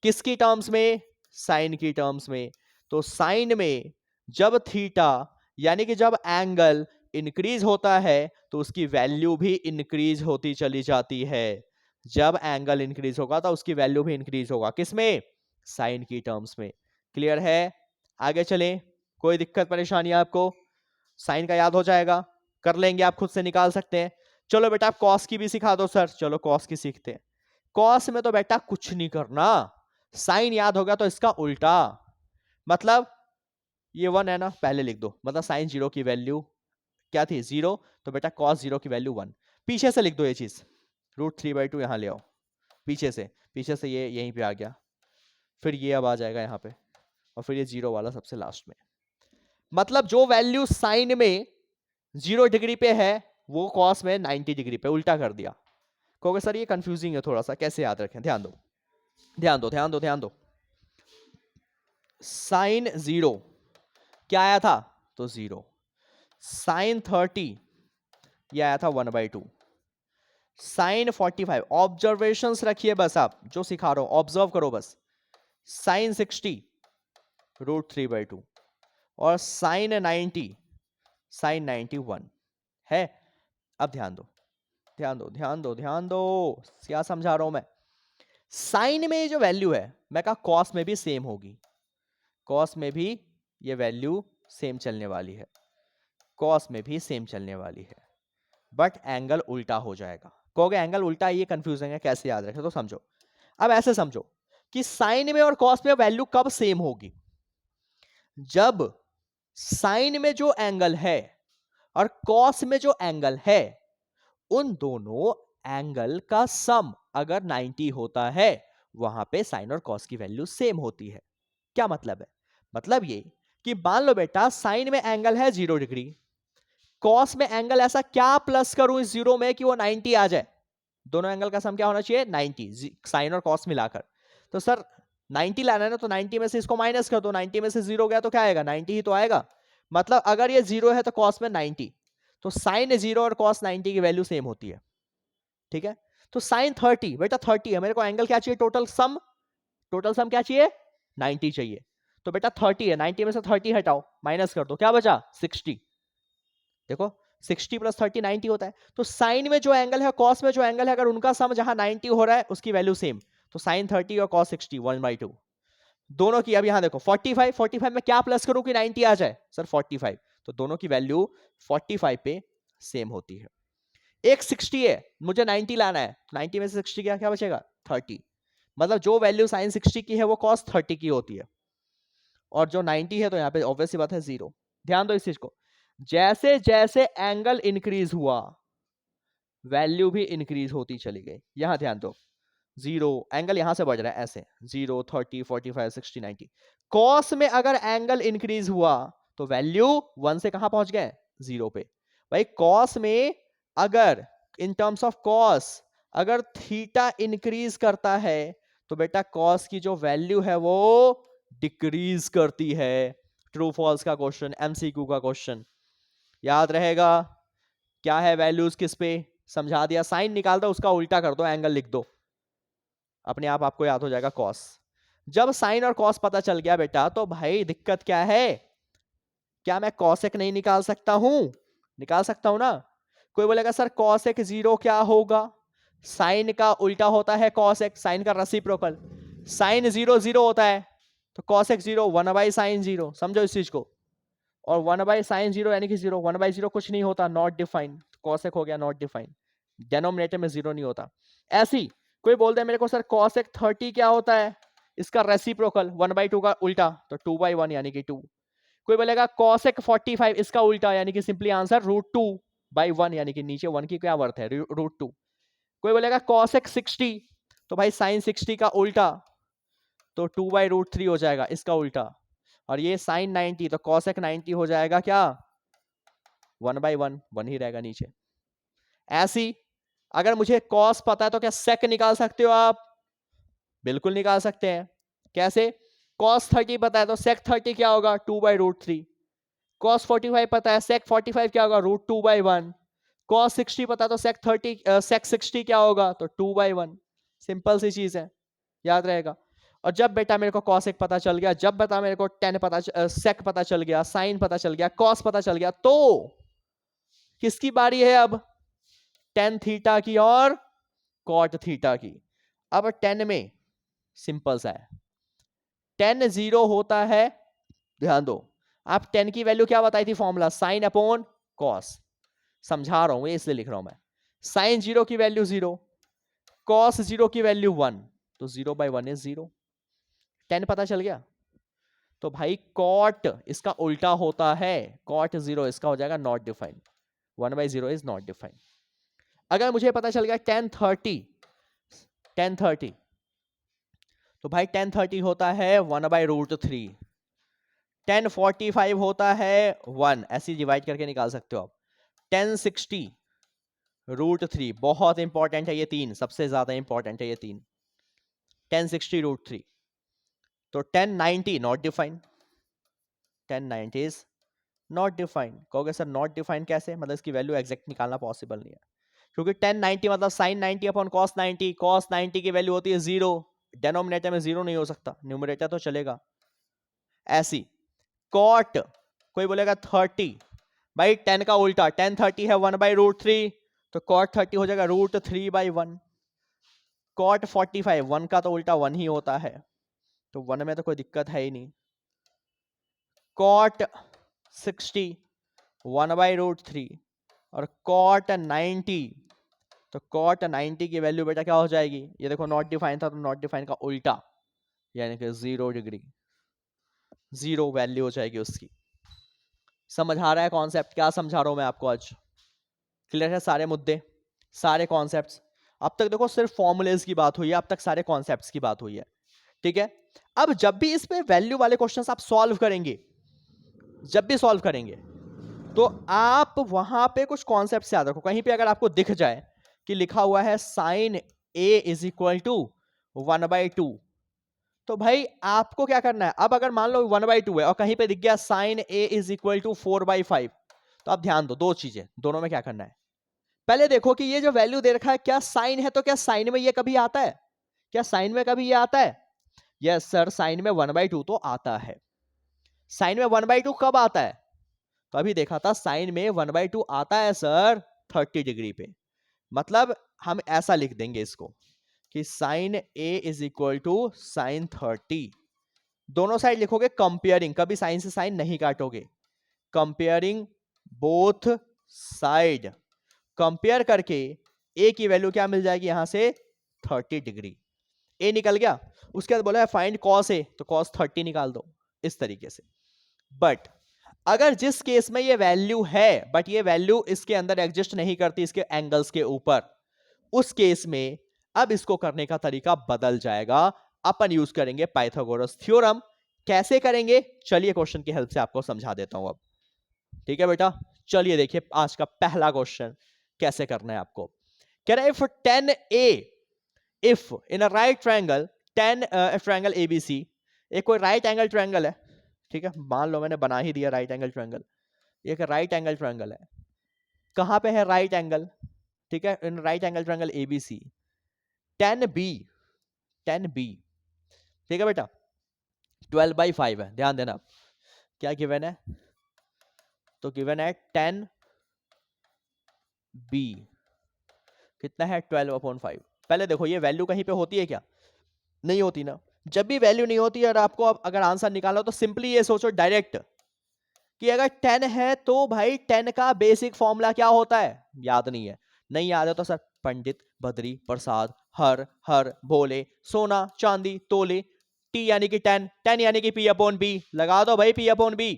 किसकी टर्म्स में? साइन की टर्म्स में। तो साइन में जब थीटा, यानी कि जब एंगल इंक्रीज होता है, तो उसकी वैल्यू भी इंक्रीज होती चली जाती है। जब एंगल इंक्रीज होगा तो उसकी वैल्यू भी इंक्रीज होगा, किसमें? साइन की टर्म्स में। क्लियर है? आगे चलें, कोई दिक्कत परेशानी आपको? साइन का याद हो जाएगा, कर लेंगे, आप खुद से निकाल सकते हैं। चलो बेटा आप कॉस की भी सिखा दो सर, चलो कॉस की सीखते हैं। कॉस में तो बेटा कुछ नहीं करना, साइन याद होगा तो इसका उल्टा, मतलब ये 1 है ना, पहले लिख दो, मतलब साइन 0 की वैल्यू क्या थी? 0, तो बेटा कॉस 0 की वैल्यू 1। पीछे से लिख दो ये चीज, √3/2 यहां ले आओ, पीछे से ये यहीं पे आ गया, फिर ये अब आ जाएगा यहाँ पे, और फिर ये 0 वाला सबसे लास्ट में। मतलब जो वैल्यू साइन में 0 डिग्री पे है वो कॉस में 90 डिग्री पे उल्टा कर दिया। कहोगे सर ये कंफ्यूजिंग है थोड़ा सा, कैसे याद रखें? ध्यान दो ध्यान दो ध्यान दो ध्यान दो। साइन 0 क्या आया था? तो 0। साइन 30 ये आया था 1/2। साइन 45 ऑब्जर्वेशंस रखिए बस, आप जो सिखा रहा हूं ऑब्जर्व करो बस। साइन 60 √3/2 और साइन 90 साइन 91 है। अब ध्यान दो ध्यान दो ध्यान दो ध्यान दो, क्या समझा रहा हूं मैं? साइन में जो वैल्यू है मैं कहा कॉस में भी सेम होगी, कॉस में भी ये वैल्यू सेम चलने वाली है, कॉस में भी सेम चलने वाली है, बट एंगल उल्टा हो जाएगा। कहोगे एंगल उल्टा ये कंफ्यूजिंग है, कैसे याद रखें? तो समझो, अब ऐसे समझो कि साइन में और कॉस में वैल्यू कब सेम होगी? जब साइन में जो एंगल है और कॉस में जो एंगल है उन दोनों एंगल का सम अगर 90 होता है, वहां पे साइन और कॉस की वैल्यू सेम होती है। क्या मतलब है? मतलब ये कि मान लो बेटा साइन में एंगल है 0 डिग्री, कॉस में एंगल ऐसा क्या प्लस करूं इस 0 में कि वो 90 आ जाए? दोनों एंगल का सम क्या होना चाहिए? 90, साइन और कॉस मिलाकर। तो सर 90 लाना है ना, तो 90 में से इसको माइनस कर दो, 90 में से 0 गया तो क्या आएगा? 90 ही तो आएगा। मतलब अगर ये 0 है तो कॉस में 90, तो साइन 0 और कॉस 90 की वैल्यू सेम होती है। ठीक है, तो साइन 30 बेटा 30 है, मेरे को एंगल क्या चाहिए? टोटल सम क्या चाहिए? 90 चाहिए। तो बेटा 30 है, 90 में से 30 हटाओ, माइनस कर दो, क्या बचा? 60। देखो 60 + 30 90 होता है। तो साइन में जो एंगल है कॉस में जो एंगल है, अगर उनका सम जहां 90 हो रहा है उसकी वैल्यू सेम, तो साइन 30 और कॉस 60 1/2 दोनों की। अब यहां देखो 45 में क्या प्लस करूं कि 90 आ जाए? सर 45, तो दोनों की वैल्यू 45 पे सेम होती है। एक 60 है, मुझे 90 लाना है, 90 में से 60 क्या बचेगा? 30। मतलब जो वैल्यू साइन 60 की है वो कॉस 30 की होती है, और जो 90 है तो यहाँ पे ऑब्वियस सी बात है 0। ध्यान दो इस चीज को, जैसे जैसे एंगल इंक्रीज हुआ वैल्यू भी इंक्रीज होती चली गई। यहां ध्यान दो, 0 एंगल यहां से बढ़ रहा है ऐसे, 0 30 45 60 90। कॉस में अगर एंगल इंक्रीज हुआ तो वैल्यू 1 से कहां पहुंच गए? 0 पे। भाई कॉस में अगर इन टर्म्स ऑफ कॉस अगर थीटा इंक्रीज करता है तो बेटा कॉस की जो वैल्यू है वो डिक्रीज करती है। ट्रू फॉल्स का क्वेश्चन, एमसीक्यू का क्वेश्चन याद रहेगा। क्या है वैल्यूज किस पे? समझा दिया। साइन निकाल दो, उसका उल्टा कर दो, एंगल लिख दो, अपने आप आपको याद हो जाएगा कॉस। जब साइन और कॉस पता चल गया बेटा तो भाई दिक्कत क्या है? क्या मैं कॉसेक नहीं निकाल सकता हूं? निकाल सकता हूं ना। कोई बोलेगा सर कॉसेक 0 क्या होगा? साइन का उल्टा होता है कॉसेक, साइन का रेसिप्रोकल। साइन 0 0 होता है तो कॉसेक 0 1/sin 0, समझो इस चीज को। और 1/sin 0 यानी कि 0, 1/0 कुछ नहीं होता, नॉट डिफाइंड, कॉसेक हो गया नॉट डिफाइंड, डेनोमिनेटर में 0 नहीं होता। ऐसी कोई बोल दे मेरे को सर कॉसेक 30 क्या होता है? इसका रेसिप्रोकल 1/2 का उल्टा, तो 2/1 यानी कि 2। कोई बोलेगा कॉसेक 45 इसका उल्टा, यानी कि सिंपली आंसर √2/1, यानी कि नीचे 1 की क्या वर्थ है? √2। कोई बोलेगा कॉसेक 60, तो भाई साइन 60 का उल्टा, तो 2/√3 हो जाएगा इसका उल्टा। और ये साइन 90, तो कॉसेक 90 हो जाएगा क्या? 1/1, 1 ही रहेगा नीचे। ऐसी अगर मुझे कॉस पता है तो क्या सेक निकाल सकते हो आप? बिल्कुल निकाल सकते हैं। कैसे? कॉस 30 पता है तो सेक 30 क्या होगा? 2/√3। कॉस 45 पता है, सेक 45 क्या होगा? √2/1। कॉस 60 पता है तो सेक 60 क्या होगा? तो 2/1। सिंपल सी चीज है, याद रहेगा। और जब बेटा मेरे को कॉसेक पता चल गया, जब बेटा मेरे को सेक पता चल गया, साइन पता चल गया, कॉस पता चल गया, तो किसकी बारी है अब? टेन थीटा की और कॉट थीटा की। अब टेन में सिंपल सा है, टेन 0 होता है, ध्यान दो। आप टेन की वैल्यू क्या बताई थी? Formula sine upon cos. समझा रहा हूं ये इसलिए लिख रहा हूं मैं। साइन 0 की वैल्यू 0, कॉस 0 की वैल्यू 1, तो 0/1 इज 0। टेन पता चल गया। तो भाई कॉट इसका उल्टा होता है, कॉट 0 इसका हो जाएगा not defined, 1/0 is not defined. अगर मुझे पता चल गया tan 30, तो भाई tan 30 होता है 1/√3। tan 45 होता है 1, ऐसे डिवाइड करके निकाल सकते हो आप। tan 60 √3 बहुत इंपॉर्टेंट है ये तीन, सबसे ज्यादा इंपॉर्टेंट है ये तीन। 1060 √3 तो 1090 not defined, 1090 is not defined. कहोगे सर नॉट डिफाइंड कैसे, मतलब इसकी वैल्यू एग्जैक्ट निकालना पॉसिबल नहीं है, क्योंकि 1090 मतलब साइन 90 अपॉन कॉस 90, कॉस 90 की वैल्यू होती है 0, डेनोमिनेटर में 0 नहीं हो सकता, न्यूमरेटर तो चलेगा। ऐसी कॉट कोई बोलेगा 30, भाई 10 का उल्टा 1030 है 1/√3, तो कॉट 30 हो जाएगा √3/1। कॉट 45 1 का तो उल्टा 1 ही होता है, तो 1 में तो कोई दिक्कत है ही नहीं। कॉट 60 1/√3 और कॉट 90, तो कॉट 90 की वैल्यू बेटा क्या हो जाएगी, ये देखो नॉट डिफाइन था तो नॉट डिफाइन का उल्टा, यानी कि 0 डिग्री, 0 वैल्यू हो जाएगी उसकी। समझ आ रहा है कॉन्सेप्ट, क्या समझा रहा हूं मैं आपको आज? क्लियर है सारे मुद्दे, सारे कॉन्सेप्ट्स? अब तक देखो सिर्फ फॉर्मूलेज की बात हुई है, अब तक सारे कॉन्सेप्ट्स की बात हुई है, ठीक है। अब जब भी इस पे वैल्यू वाले क्वेश्चंस आप सॉल्व करेंगे, जब भी सॉल्व करेंगे, तो आप वहां पे कुछ कॉन्सेप्ट याद रखो। कहीं पे अगर आपको दिख जाए कि लिखा हुआ है sine a is equal to 1/2, तो भाई आपको क्या करना है, अब अगर मान लो 1/2 है और कहीं पे दिख गया sine a is equal to 4/5, तो आप ध्यान दो, दो चीजें, दोनों में क्या करना है, पहले देखो कि ये जो वैल्यू दे रखा है क्या साइन है, तो क्या साइन में ये कभी आता है, क्या साइन में कभी ये आता है? यस सर, साइन में 1/2 तो आता है। साइन में 1/2 कब आता है? तो अभी देखा था साइन में 1/2 आता है सर 30 डिग्री पे। मतलब हम ऐसा लिख देंगे इसको कि sine a is equal to sine 30, दोनों साइड लिखोगे कंपेयरिंग, कभी साइन से साइन नहीं काटोगे, कंपेयरिंग बोथ साइड, कंपेयर करके a की वैल्यू क्या मिल जाएगी यहां से 30 डिग्री, a निकल गया। उसके बाद बोला है फाइंड कॉस a, तो कॉस 30 निकाल दो इस तरीके से। बट अगर जिस केस में ये वैल्यू है बट ये वैल्यू इसके अंदर एग्जिस्ट नहीं करती इसके एंगल्स के ऊपर, उस केस में अब इसको करने का तरीका बदल जाएगा, अपन यूज करेंगे पाइथागोरस थ्योरम। कैसे करेंगे, चलिए क्वेश्चन की हेल्प से आपको समझा देता हूं अब, ठीक है बेटा। चलिए देखिए आज का पहला क्वेश्चन कैसे करना है आपको। कह रहा है if 10a, if in a right triangle 10 triangle ABC, एक कोई राइट एंगल ट्रायंगल है, ठीक है, मान लो मैंने बना ही दिया राइट एंगल ट्रायंगल, एक राइट एंगल ट्रायंगल है, कहां पे है राइट एंगल, ठीक है, in right angle triangle ABC 10b, 10b, ठीक है बेटा, 12/5 है, ध्यान देना क्या गिवन है, तो गिवन है 10b कितना है 12/5। पहले देखो ये वैल्यू कहीं पे होती है क्या, नहीं होती ना। जब भी वैल्यू नहीं होती और आपको अगर आंसर निकालो तो सिंपली ये सोचो डायरेक्ट कि अगर 10 है तो भाई 10 का बेसिक फॉर्मूला क्या होता है, याद नहीं है, नहीं याद है तो सर पंडित बद्री प्रसाद हर हर भोले सोना चांदी तोले, टी यानी कि 10, 10 यानी कि P/B, लगा दो भाई P/B,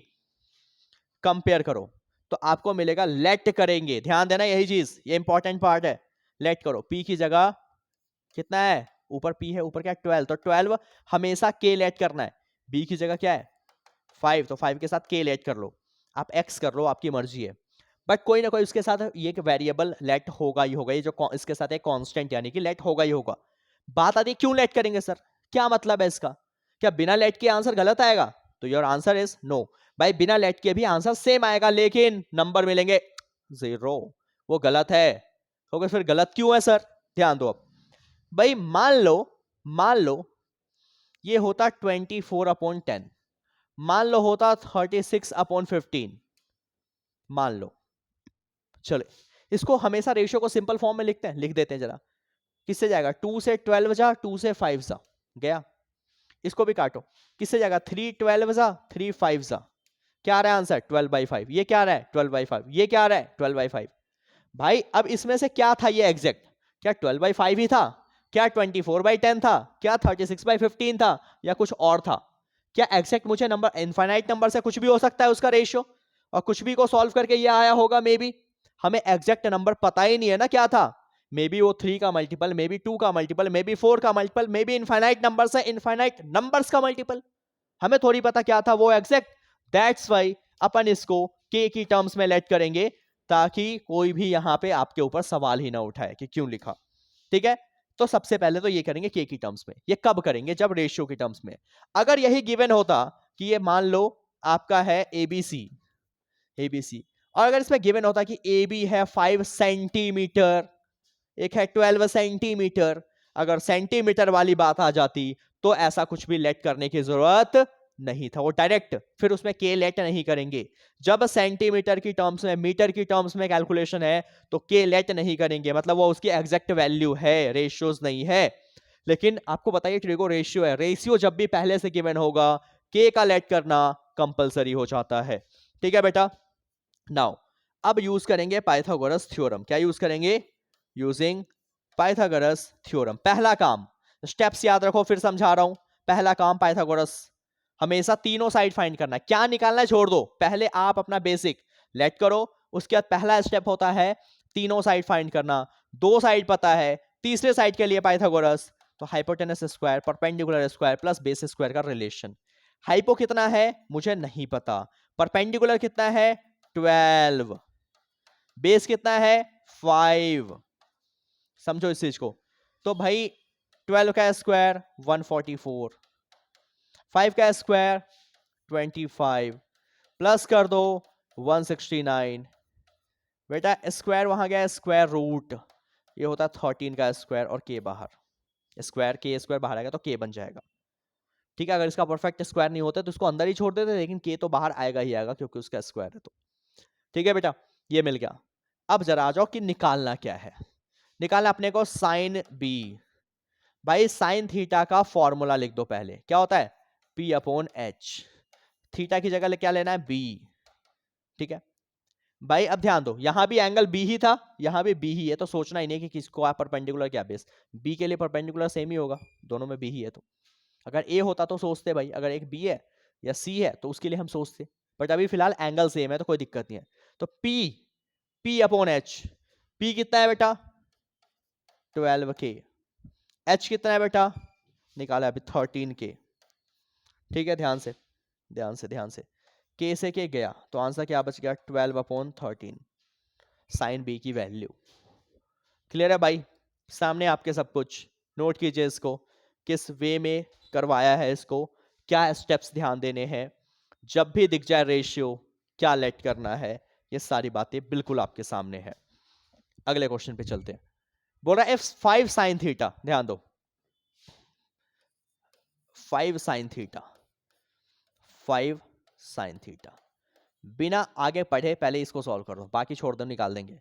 कंपेयर करो तो आपको मिलेगा, लेट करेंगे, ध्यान देना यही चीज, ये इंपॉर्टेंट पार्ट है, लेट करो, P की जगह कितना है, ऊपर P है, ऊपर क्या है 12, तो 12 हमेशा K लेट करना है, B की जगह क्या है 5, तो 5 के साथ K लेट कर लो, आप X कर लो, आपकी मर्जी है, बट कोई ना कोई उसके साथ ये वेरिएबल लेट होगा ही होगा, ये जो इसके साथ एक कांस्टेंट यानी कि लेट होगा ही होगा। बात आती है क्यों लेट करेंगे सर, क्या मतलब है इसका, क्या बिना लेट के आंसर गलत आएगा, तो योर आंसर इज नो, भाई बिना लेट के भी आंसर सेम आएगा लेकिन नंबर मिलेंगे 0, वो गलत है, तो फिर गलत क्यों है सर, ध्यान दो अब भाई, मान लो ये होता 24/10, मान लो होता 36/15, मान लो, चले इसको हमेशा रेशियो को सिंपल फॉर्म में लिखते हैं, लिख देते हैं जरा, किससे जाएगा 2 से 12 जा, 2 से 5 जा गया, इसको भी काटो, किससे जाएगा 3 12 जा, 3 5 जा, क्या आ रहा है आंसर 12/5, ये क्या आ रहा है 12/5, ये क्या आ रहा है 12/5। भाई अब इसमें से क्या था ये एग्जैक्ट, क्या 12/5 ही था, क्या 24/10 था, क्या 36/15 था, या कुछ और था, क्या एग्जैक्ट मुझे नंबर इनफाइनाइट नंबर से कुछ भी हो सकता है उसका रेशियो, और कुछ भी को सॉल्व करके ये आया होगा, मे बी हमें एग्जैक्ट नंबर पता ही नहीं है ना क्या था, मे बी वो 3 का मल्टीपल, मे बी 2 का मल्टीपल, मे बी 4 का multiple, may be infinite number से इनफाइनाइट नंबर्स का मल्टीपल, हमें थोड़ी पता क्या था वो एग्जैक्ट, दैट्स वाई अपन इसको k की टर्म्स में लेट करेंगे, ताकि कोई भी यहां पे आपके ऊपर सवाल ही ना उठाए कि क्यों लिखा। ठीक है, तो सबसे पहले तो ये करेंगे के की टर्म्स में। ये कब करेंगे? जब रेशियो की टर्म्स में। अगर यही गिवन होता कि ये मान लो आपका है एबीसी, एबीसी, और अगर इसमें गिवन होता कि ए बी है 5 सेंटीमीटर, एक है 12 सेंटीमीटर, अगर सेंटीमीटर वाली बात आ जाती तो ऐसा कुछ भी लेट करने की जरूरत नहीं था, वो डायरेक्ट फिर उसमें के लेट नहीं करेंगे। जब सेंटीमीटर की टर्म्स में, मीटर की टर्म्स में कैलकुलेशन है तो के लेट नहीं करेंगे, मतलब वो उसकी एग्जैक्ट वैल्यू है, रेशियोज नहीं है। लेकिन आपको बताइए ट्रिगो रेशियो है, रेशियो जब भी पहले से गिवन होगा के का लेट करना कंपलसरी हो जाता है। ठीक है बेटा, नाउ अब यूज करेंगे पाइथागोरस थ्योरम। क्या यूज करेंगे? Using Pythagoras theorem. पहला काम, स्टेप्स याद रखो, फिर समझा रहा हूं। पहला काम पाइथागोरस, हमेशा तीनों साइड फाइंड करना है। क्या निकालना है छोड़ दो, पहले आप अपना बेसिक लेट करो, उसके बाद पहला स्टेप होता है तीनों साइड फाइंड करना। दो साइड पता है, तीसरे साइड के लिए पाइथागोरस, तो hypotenuse square perpendicular square plus base square का रिलेशन। हाइपो कितना है मुझे नहीं पता, परपेंडिकुलर कितना है 12, बेस कितना है 5, समझो इस चीज को। तो भाई 12 का स्क्वायर 144, 5 का स्क्वायर 25, प्लस कर दो 169, बेटा स्क्वायर वहां गया स्क्वायर रूट, ये होता है 13 का स्क्वायर और के बाहर, स्क्वायर के स्क्वायर बाहर आएगा तो के बन जाएगा। ठीक है, अगर इसका परफेक्ट स्क्वायर नहीं होता तो इसको अंदर ही छोड़ देते, लेकिन के तो बाहर आएगा ही आएगा क्योंकि उसका स्क्वायर है। तो ठीक है बेटा, ये मिल गया। अब जरा आ जाओ कि निकालना क्या है। निकालना अपने को साइन बी। भाई साइन थीटा का फॉर्मूला लिख दो पहले, क्या होता है पी अपॉन एच, थीटा की जगह क्या लेना है बी। ठीक है भाई, अब ध्यान दो, यहां भी एंगल बी ही था, यहां भी बी ही है, तो सोचना ही नहीं कि किसको आप परपेंडिकुलर क्या बेस, बी के लिए परपेंडिकुलर सेम ही होगा, दोनों में बी ही है। तो अगर ए होता तो सोचते भाई, अगर एक बी है या सी है तो उसके लिए हम सोचते, बट अभी फिलहाल एंगल सेम है तो कोई दिक्कत नहीं है। तो P, P upon H, P कितना है बेटा 12 के, एच कितना है बेटा निकाला अभी 13 के। ठीक है, ध्यान से ध्यान से ध्यान से, के से के गया तो आंसर क्या बच गया 12 अपॉन 13, साइन बी की वैल्यू। क्लियर है भाई, सामने आपके सब कुछ, नोट कीजिए इसको, किस वे में करवाया है इसको, क्या स्टेप्स ध्यान देने हैं, जब भी दिख जाए रेशियो क्या लेट करना है, ये सारी बातें बिल्कुल आपके सामने है। अगले क्वेश्चन पे चलते हैं। बोल रहा है इफ 5 साइन थीटा, ध्यान दो 5 साइन थीटा, 5 साइन थीटा, बिना आगे पढ़े पहले इसको सॉल्व कर दो, बाकी छोड़ दो निकाल देंगे।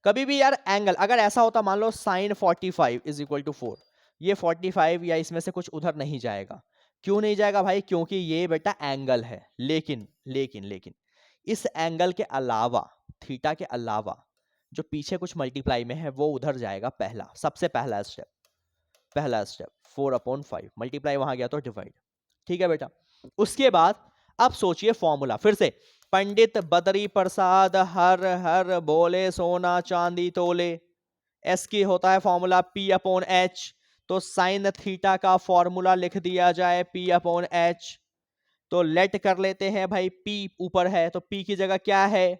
कभी भी यार एंगल अगर ऐसा होता, मान लो साइन 45 इज इक्वल टू 4, ये 45 या इसमें से कुछ उधर नहीं जाएगा। क्यों नहीं जाएगा भाई? क्योंकि ये बेटा एंगल है, लेकिन लेकिन लेकिन इस एंगल के अलावा, थीटा के अलावा जो पीछे कुछ मल्टीप्लाई में है वो उधर जाएगा, पहला सबसे पहला स्टेप, पहला स्टेप 4/5 मल्टीप्लाई वहां गया तो डिवाइड। ठीक है बेटा, उसके बाद अब सोचिए फॉर्मूला फिर से, पंडित बदरी प्रसाद हर हर बोले सोना चांदी तोले, एस की होता है फॉर्मूला पी अपॉन एच, तो साइन थीटा का फॉर्मूला लिख दिया जाए पी अपॉन एच। तो लेट कर लेते हैं भाई, पी ऊपर है तो पी की जगह क्या है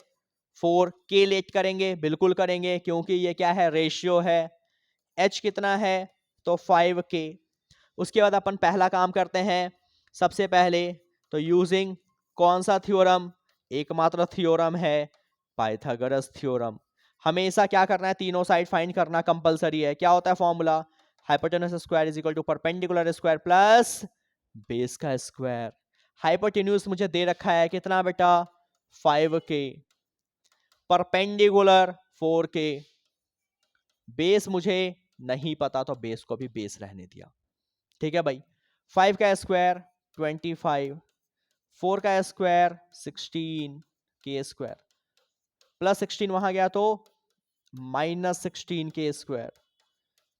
4, के लेट करेंगे, बिल्कुल करेंगे क्योंकि ये क्या है रेशियो है। एच कितना है तो 5k। उसके बाद अपन पहला काम करते हैं, सबसे पहले तो यूजिंग कौन सा थ्योरम, एकमात्र थ्योरम है पाइथागोरस थ्योरम। हमेशा क्या करना है, तीनों साइड फाइंड करना कंपलसरी है। क्या होता है formula, hypotenuse square is equal to perpendicular square plus base का स्क्वायर। हाइपोटेन्यूज मुझे दे रखा है कितना बेटा 5k, परपेंडिकुलर 4k, बेस मुझे नहीं पता तो बेस को भी बेस रहने दिया। ठीक है भाई, 5 का स्क्वायर 25, 4 का स्क्वायर 16 के स्क्वायर, प्लस 16 वहां गया तो -16 के स्क्वायर,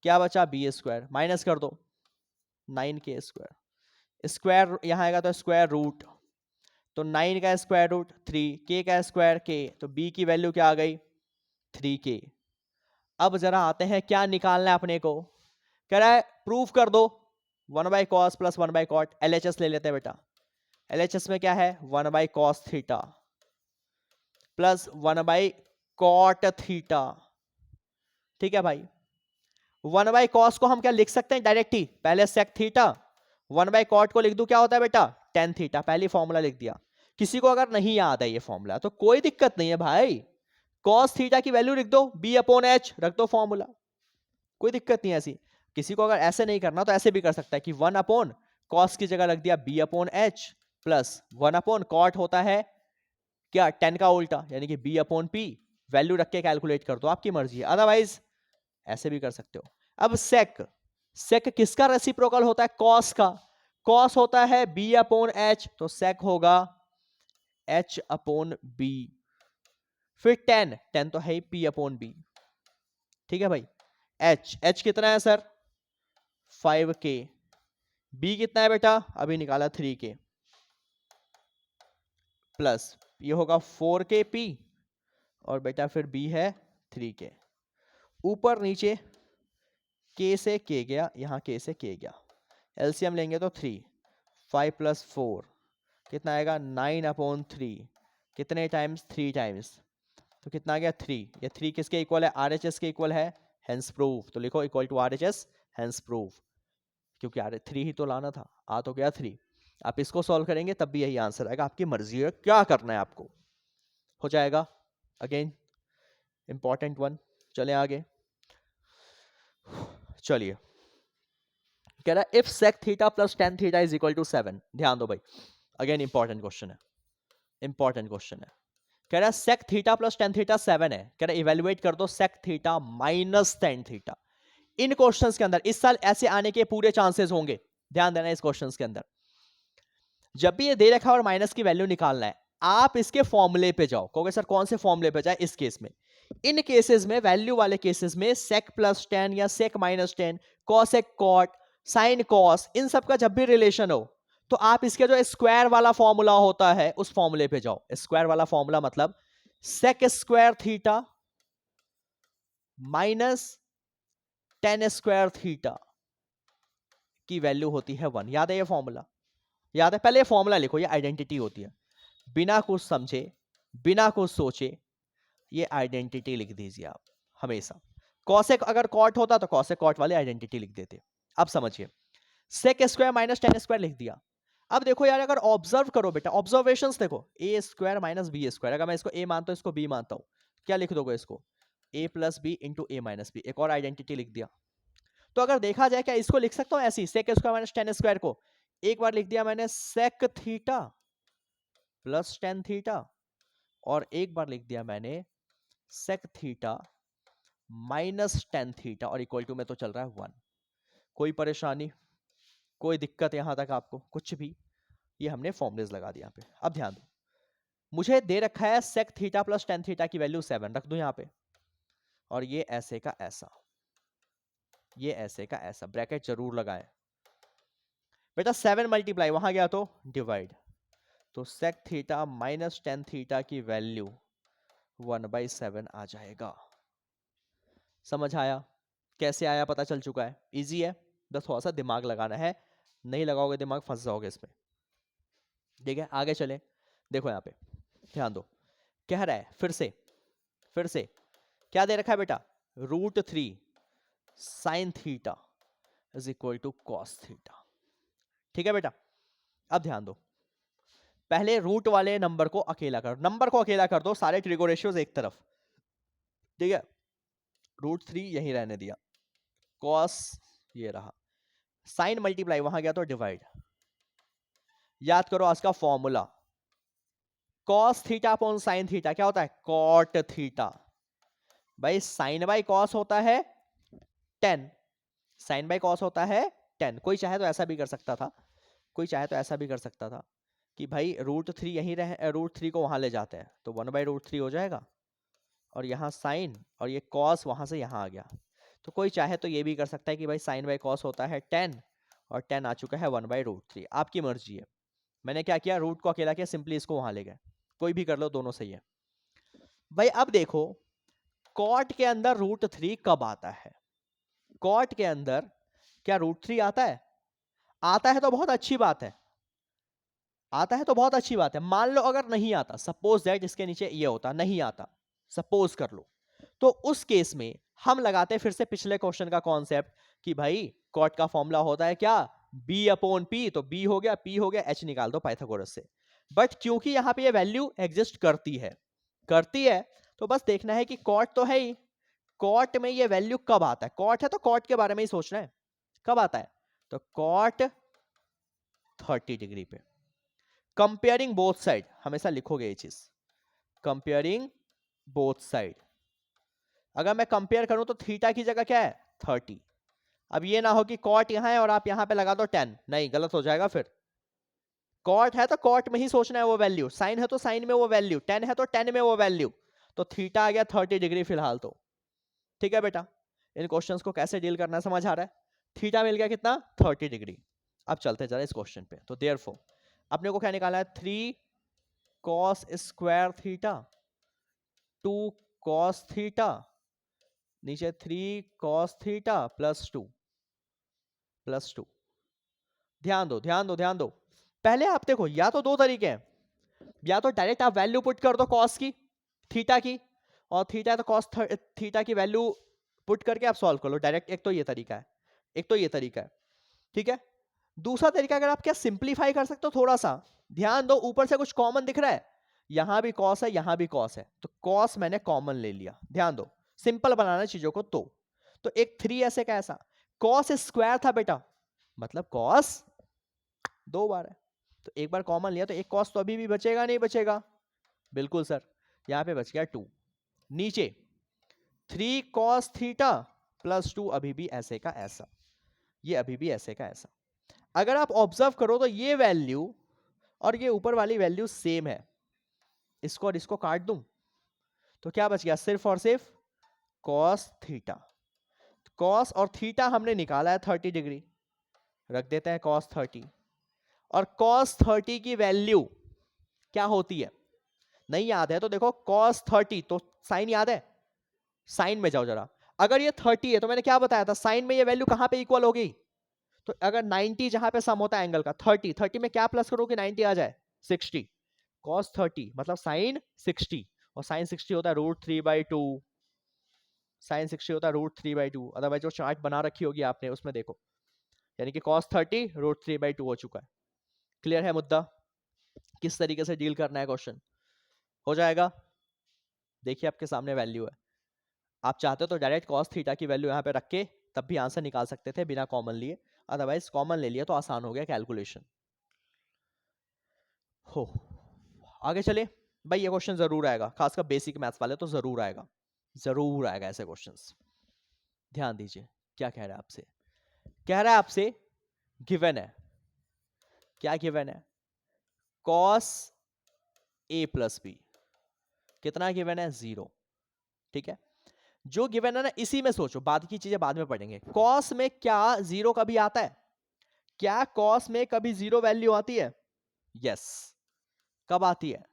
क्या बचा बी स्क्वायर, माइनस कर दो 9 के स्क्वायर, स्क्वायर यहां आएगा तो स्क्वायर रूट, तो 9 का स्क्वायर रूट 3, के का स्क्वायर के, तो बी की वैल्यू क्या आ गई 3k। अब जरा आते हैं क्या निकालना है अपने को, कह रहा है प्रूफ कर दो 1/cos प्लस 1/cot, LHS ले लेते हैं बेटा। LHS में क्या है 1/cos theta plus 1/cot cot theta. ठीक है भाई, 1/cos को हम क्या लिख सकते हैं डायरेक्ट ही, पहले sec थीटा, 1/cot को लिख दूं क्या होता है बेटा, tan थीटा। पहले फॉर्मूला लिख दिया। किसी को अगर नहीं याद है ये फॉर्मूला तो कोई दिक्कत नहीं है भाई, cos थीटा की वैल्यू लिख दो, b/h रख दो फॉर्मूला, कोई दिक्कत नहीं है ऐसी। किसी को अगर ऐसे नहीं करना तो ऐसे भी कर सकता है कि 1/cos की जगह रख दिया b/h प्लस 1/cot होता है क्या, tan का उल्टा, यानी कि b/p, वैल्यू रख के कैलकुलेट कर दो, आपकी मर्जी है। अदरवाइज ऐसे भी कर सकते हो। अब सेक किसका रेसिप्रोकल होता है, कॉस का। कॉस होता है b/h, तो सेक होगा h/b। फिर टेन तो है p/b। ठीक है भाई, h कितना है सर, 5k। b कितना है बेटा, अभी निकाला 3k, प्लस ये होगा 4kp, और बेटा फिर b है 3k। ऊपर नीचे k से k गया, यहां k से k गया, एलसीएम लेंगे तो 3, 5 + 4 कितना आएगा, 9/3। कितने टाइम्स, 3 टाइम्स, तो कितना आ गया 3। ये 3 किसके इक्वल है, आरएचएस के इक्वल है, हेंस प्रूफ। तो लिखो equal to RHS, hence proof, क्योंकि आर 3 ही तो लाना था, आ तो गया 3। आप इसको सॉल्व करेंगे तब भी यही आंसर आएगा, आपकी मर्जी है क्या करना है आपको, हो जाएगा। अगेन इंपॉर्टेंट वन, चले आगे। चलिए, कह रहा है if sec theta plus tan theta is equal to 7। ध्यान दो भाई, अगेन इंपॉर्टेंट क्वेश्चन है, इंपॉर्टेंट क्वेश्चन है। कह रहा है sec theta plus tan theta 7 है, कह रहा है इवेलुएट कर दो sec theta minus tan theta. इन क्वेश्चंस के अंदर इस साल ऐसे आने के पूरे चांसेस होंगे, ध्यान देना इस क्वेश्चंस के अंदर। जब भी ये दे रखा है और माइनस की वैल्यू निकालना है, आप इसके फॉर्मूले पे जाओ। कहोगे सर कौन से फॉर्मूले पे जाए, इस केस में, इन केसेस में, वैल्यू वाले केसेस में sec प्लस tan या sec minus tan, cosec cot, sin cos, इन सब का जब भी रिलेशन हो तो आप इसके जो स्क्वायर वाला फॉर्मूला होता है उस फॉर्मूले पे जाओ। स्क्वायर वाला फॉर्मूला मतलब sec square theta minus tan square theta की वैल्यू होती है 1। याद है ये फॉर्मूला, याद है, पहले ये फॉर्मूला लिखो, ये आइडेंटिटी होती है। बिना कुछ समझे, बिना कुछ सोचे ये आइडेंटिटी लिख दीजिए आप हमेशा। कॉसेक अगर कॉट होता तो कॉसेक कॉट वाले आइडेंटिटी लिख देते। अब समझिए, sec square minus tan square लिख दिया। अब देखो यार, अगर ऑब्जर्व करो बेटा, ऑब्जर्वेशंस देखो, ए स्क्वायर माइनस बी स्क्वायर, अगर मैं इसको ए मानता हूं इसको बी मानता हूं, क्या लिख दोगे इसको, ए प्लस बी इंटू ए माइनस बी। एक और आइडेंटिटी लिख दिया। तो अगर देखा जाए, क्या इसको लिख सकता हूं ऐसी, sec square minus tan square को एक बार लिख दिया मैंने sec theta plus tan theta, और एक बार लिख दिया मैंने sec theta minus tan theta, और इक्वल टू में तो चल रहा है 1। कोई परेशानी, कोई दिक्कत यहां तक आपको कुछ भी, ये हमने फॉर्मूलेज लगा दिया यहाँ पे। अब ध्यान दो, मुझे दे रखा है sec theta plus tan theta की वैल्यू 7, रख दो यहाँ पे, और ये ऐसे का ऐसा, ये ऐसे का ऐसा, ब्रैकेट जरूर लगाएं बेटा। 7 मल्टीप्लाई वहां गया तो डिवाइड, तो sec theta minus tan theta की वैल्यू 1/7 आ जाएगा। समझ आया, कैसे आया पता चल चुका है, इजी है, बस थोड़ा सा दिमाग लगाना है, नहीं लगाओगे दिमाग फंस जाओगे इसमें। ठीक है, आगे चले। देखो यहाँ पे ध्यान दो, कह रहा है फिर से क्या दे रखा है बेटा, √3 sin theta is equal to cos theta. ठीक है बेटा, अब ध्यान दो, पहले रूट वाले नंबर को अकेला कर, नंबर को अकेला कर दो, सारे ट्रिगो रेशियोज एक तरफ। ठीक है, √3 यहीं रहने दिया, cos ये रहा, साइन मल्टीप्लाई वहां गया तो डिवाइड। याद करो आज का formula, cos theta upon sine theta क्या होता है, cot थीटा। भाई साइन बाई कॉस होता है 10, साइन बाई कॉस होता है 10। कोई चाहे तो ऐसा भी कर सकता था, कोई चाहे तो ऐसा भी कर सकता था कि भाई √3 यहीं रहे, √3 को वहां ले जाते हैं तो 1/√3 हो जाएगा, और यहाँ साइन और ये कॉस वहां से यहाँ आ गया। तो कोई चाहे तो ये भी कर सकता है कि भाई साइन बाई कॉस होता है 10, और 10 आ चुका है 1/√3। आपकी मर्जी है, मैंने क्या किया, रूट को अकेला किया, सिंपली इसको वहां ले गए। कोई भी कर लो, दोनों सही है भाई। अब देखो, कॉट के अंदर √3 कब आता है, कॉट के अंदर क्या √3 आता है, आता है तो बहुत अच्छी बात है, आता है तो बहुत अच्छी बात है। मान लो अगर नहीं आता, सपोज दैट इसके नीचे ये होता नहीं आता, सपोज कर लो, तो उस केस में हम लगाते हैं फिर से पिछले क्वेश्चन का कॉन्सेप्ट कि भाई कॉट का फॉर्मूला होता है क्या, b अपॉन p, तो b हो गया, p हो गया, h निकाल दो पाइथागोरस से। बट क्योंकि यहाँ पे ये वैल्यू एग्जिस्ट करती है, तो बस देखना है कि कॉट तो है ही, कॉट में ये वैल्यू कब आता है, कॉट है तो कॉट के बारे में ही सोचना है, कब आता है, तो कॉट 30 डिग्री पे। कंपेयरिंग बोथ साइड, हमेशा लिखोगे ये चीज, कंपेयरिंग बोथ साइड। अगर मैं कंपेयर करूं तो थीटा की जगह क्या है 30। अब ये ना हो कि कॉट यहां है और आप यहां पे लगा दो 10, नहीं गलत हो जाएगा। फिर कॉट है तो कॉट में ही सोचना है वो वैल्यू, साइन है तो साइन में वो वैल्यू, 10 है तो 10 में वो वैल्यू। तो थीटा आ गया 30 डिग्री फिलहाल तो। ठीक है बेटा, इन क्वेश्चंस को कैसे डील करना समझ आ रहा है। थीटा मिल गया कितना 30 डिग्री। अब चलते जरा इस क्वेश्चन पे। तो देयरफॉर अपने को क्या निकाला है, 3 cos square theta 2 cos theta, नीचे 3 cos थीटा प्लस टू। ध्यान दो, पहले आप देखो, या तो दो तरीके हैं, या तो डायरेक्ट आप वैल्यू पुट कर दो कॉस की, थीटा की, और थीटा तो कॉस थीटा की वैल्यू पुट करके आप सॉल्व कर लो डायरेक्ट। एक तो ये तरीका है, ठीक है। दूसरा तरीका अगर आप क्या सिंप्लीफाई कर सकते हो थोड़ा सा, ध्यान दो ऊपर से कुछ कॉमन दिख रहा है, यहां भी कॉस है यहां भी कॉस है, तो कॉस मैंने कॉमन ले लिया। ध्यान दो, सिंपल बनाना चीजों को। तो एक 3 ऐसे का ऐसा, कॉस स्क्वायर था बेटा, मतलब कॉस 2 बार है, तो एक बार कॉमन लिया तो एक कॉस तो अभी भी बचेगा, नहीं बचेगा, बिल्कुल सर, यहां पे बच गया 2। नीचे 3 cos थीटा प्लस 2 अभी भी ऐसे का ऐसा, ये अभी भी ऐसे का ऐसा। अगर आप ऑब्जर्व करो तो ये वैल्यू और ये ऊपर वाली वैल्यू सेम है, इसको और इसको काट दूं तो क्या बच गया, सिर्फ और सिर्फ cos थीटा। cos और थीटा हमने निकाला है 30 डिग्री, रख देते हैं cos 30। और cos 30 की वैल्यू क्या होती है, नहीं याद है तो देखो, cos 30 तो साइन याद है, साइन में जाओ जरा। अगर ये 30 है तो मैंने क्या बताया था, साइन में ये वैल्यू कहां पे इक्वल होगी, तो अगर 90 जहां पे सम होता है एंगल का, 30 में क्या प्लस करो कि 90 आ जाए, 60। cos 30 मतलब साइन 60, और साइन 60 होता है √3/2, साइन 60 होता है √3/2। अदरवाइज जो चार्ट बना रखी होगी आपने उसमें देखो, यानी कि cos 30 √3/2 हो चुका है। क्लियर है मुद्दा, किस तरीके से डील करना है क्वेश्चन, हो जाएगा। देखिए आपके सामने वैल्यू है, आप चाहते हो तो डायरेक्ट cos थीटा की वैल्यू यहाँ पे रख के तब भी आंसर निकाल सकते थे बिना कॉमन लिए, अदरवाइज कॉमन ले लिया तो आसान हो गया कैलकुलेशन। हो आगे चले भाई, ये क्वेश्चन जरूर आएगा, खासकर बेसिक मैथ्स वाले तो जरूर आएगा ऐसे क्वेश्चंस। ध्यान दीजिए क्या कह रहा है आपसे, कह रहा है आपसे गिवन है, क्या गिवन है, cos a प्लस बी, कितना गिवन है 0, ठीक है। जो गिवन है ना इसी में सोचो, बाद की चीजें बाद में पढ़ेंगे। cos में क्या 0 कभी आता है, क्या cos में कभी 0 वैल्यू आती है, यस, कब आती है,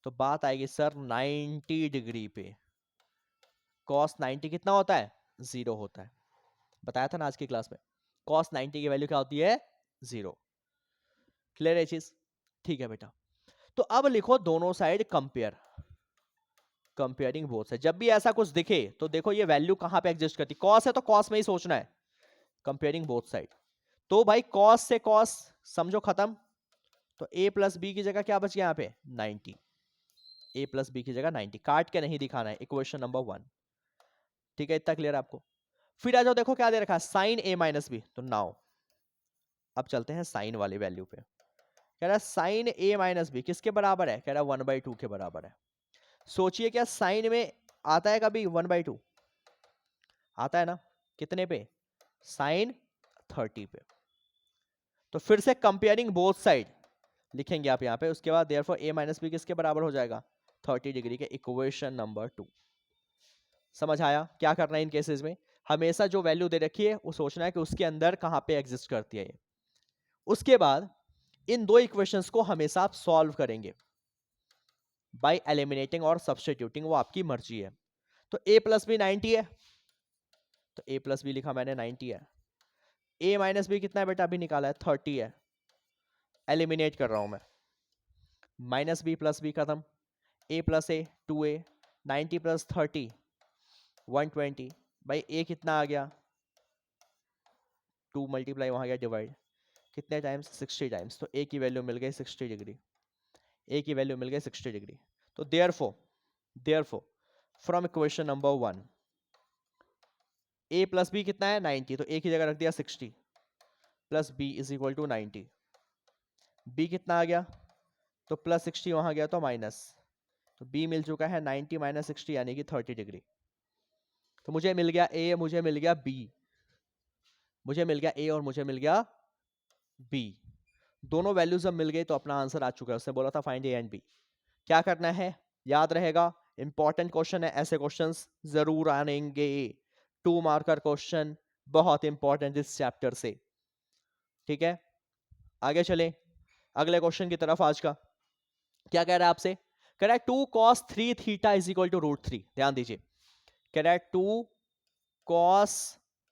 तो बात आएगी सर 90 डिग्री पे। cos 90 कितना होता है, 0 होता है, बताया था ना आज की क्लास में, cos 90 की वैल्यू क्या होती है 0। क्लियर है चीज, ठीक है बेटा। तो अब लिखो दोनों side compare, comparing both side. जब भी ऐसा कुछ दिखे तो देखो ये वैल्यू कहां पे एग्जिस्ट करती, cos है तो cos में ही सोचना है, कंपेयरिंग बोथ साइड। तो भाई cos से cos समझो खत्म, तो a प्लस बी की जगह क्या बच गया यहाँ पे 90, a प्लस बी की जगह 90, काट के नहीं दिखाना है, इक्वेशन नंबर 1। ठीक है, इतना क्लियर है आपको। फिर आ जाओ, देखो क्या दे रखा है, साइन a माइनस बी। तो नाउ अब चलते हैं साइन वाली वैल्यू पे। कह रहा है साइन a माइनस बी किसके बराबर है, कह रहा है 1/2 के बराबर है। सोचिए क्या साइन में आता है कभी 1/2, आता है ना, कितने पे, साइन 30 पे। तो फिर से कंपेयरिंग बोथ साइड लिखेंगे आप यहाँ पे, उसके बाद देयरफॉर a माइनस बी किसके बराबर हो जाएगा 30 डिग्री के, इक्वेशन नंबर 2। समझ आया क्या करना है इन केसेस में, हमेशा जो वैल्यू दे रखी है वो सोचना है कि उसके अंदर कहाँ पे एग्जिस्ट करती है ये। उसके बाद इन दो इक्वेशंस को हमेशा आप सॉल्व करेंगे बाय एलिमिनेटिंग और सब्स्टिट्यूटिंग, वो आपकी मर्जी है। तो a प्लस बी 90 है, तो a प्लस बी लिखा मैंने 90 है। a माइनस बी कितना है बेटा, अभी निकाला है 30 है, एलिमिनेट कर रहा हूं मैं, माइनस बी प्लस बी खत्म, a plus A 2a, 90 plus 30 120। भाई ए कितना आ गया, 2 मल्टीप्लाई वहां गया डिवाइड, कितने टाइम्स 60 टाइम्स, तो ए की वैल्यू मिल गई 60 डिग्री, ए की वैल्यू मिल गई 60 डिग्री। तो therefore from equation number 1 A plus B कितना है 90, तो ए की जगह रख दिया 60 plus B is equal to 90। B कितना आ गया, तो प्लस 60 वहां गया तो माइनस, तो बी मिल चुका है 90 माइनस 60 यानी कि 30 डिग्री। तो मुझे मिल गया ए, मुझे मिल गया बी, मुझे मिल गया ए और मुझे मिल गया बी। दोनों वैल्यूज जब मिल गई तो अपना आंसर आ चुका है। उसने बोला था फाइंड ए एंड बी। क्या करना है, याद रहेगा, इंपॉर्टेंट क्वेश्चन है, ऐसे क्वेश्चंस जरूर आएंगे, 2 मार्कर क्वेश्चन, बहुत इंपॉर्टेंट इस चैप्टर से। ठीक है, आगे चले अगले क्वेश्चन की तरफ। आज का क्या कह रहा है आपसे, कह रहा है 2 cos 3 theta is equal to √3। ध्यान दीजिए, कह रहा है 2 cos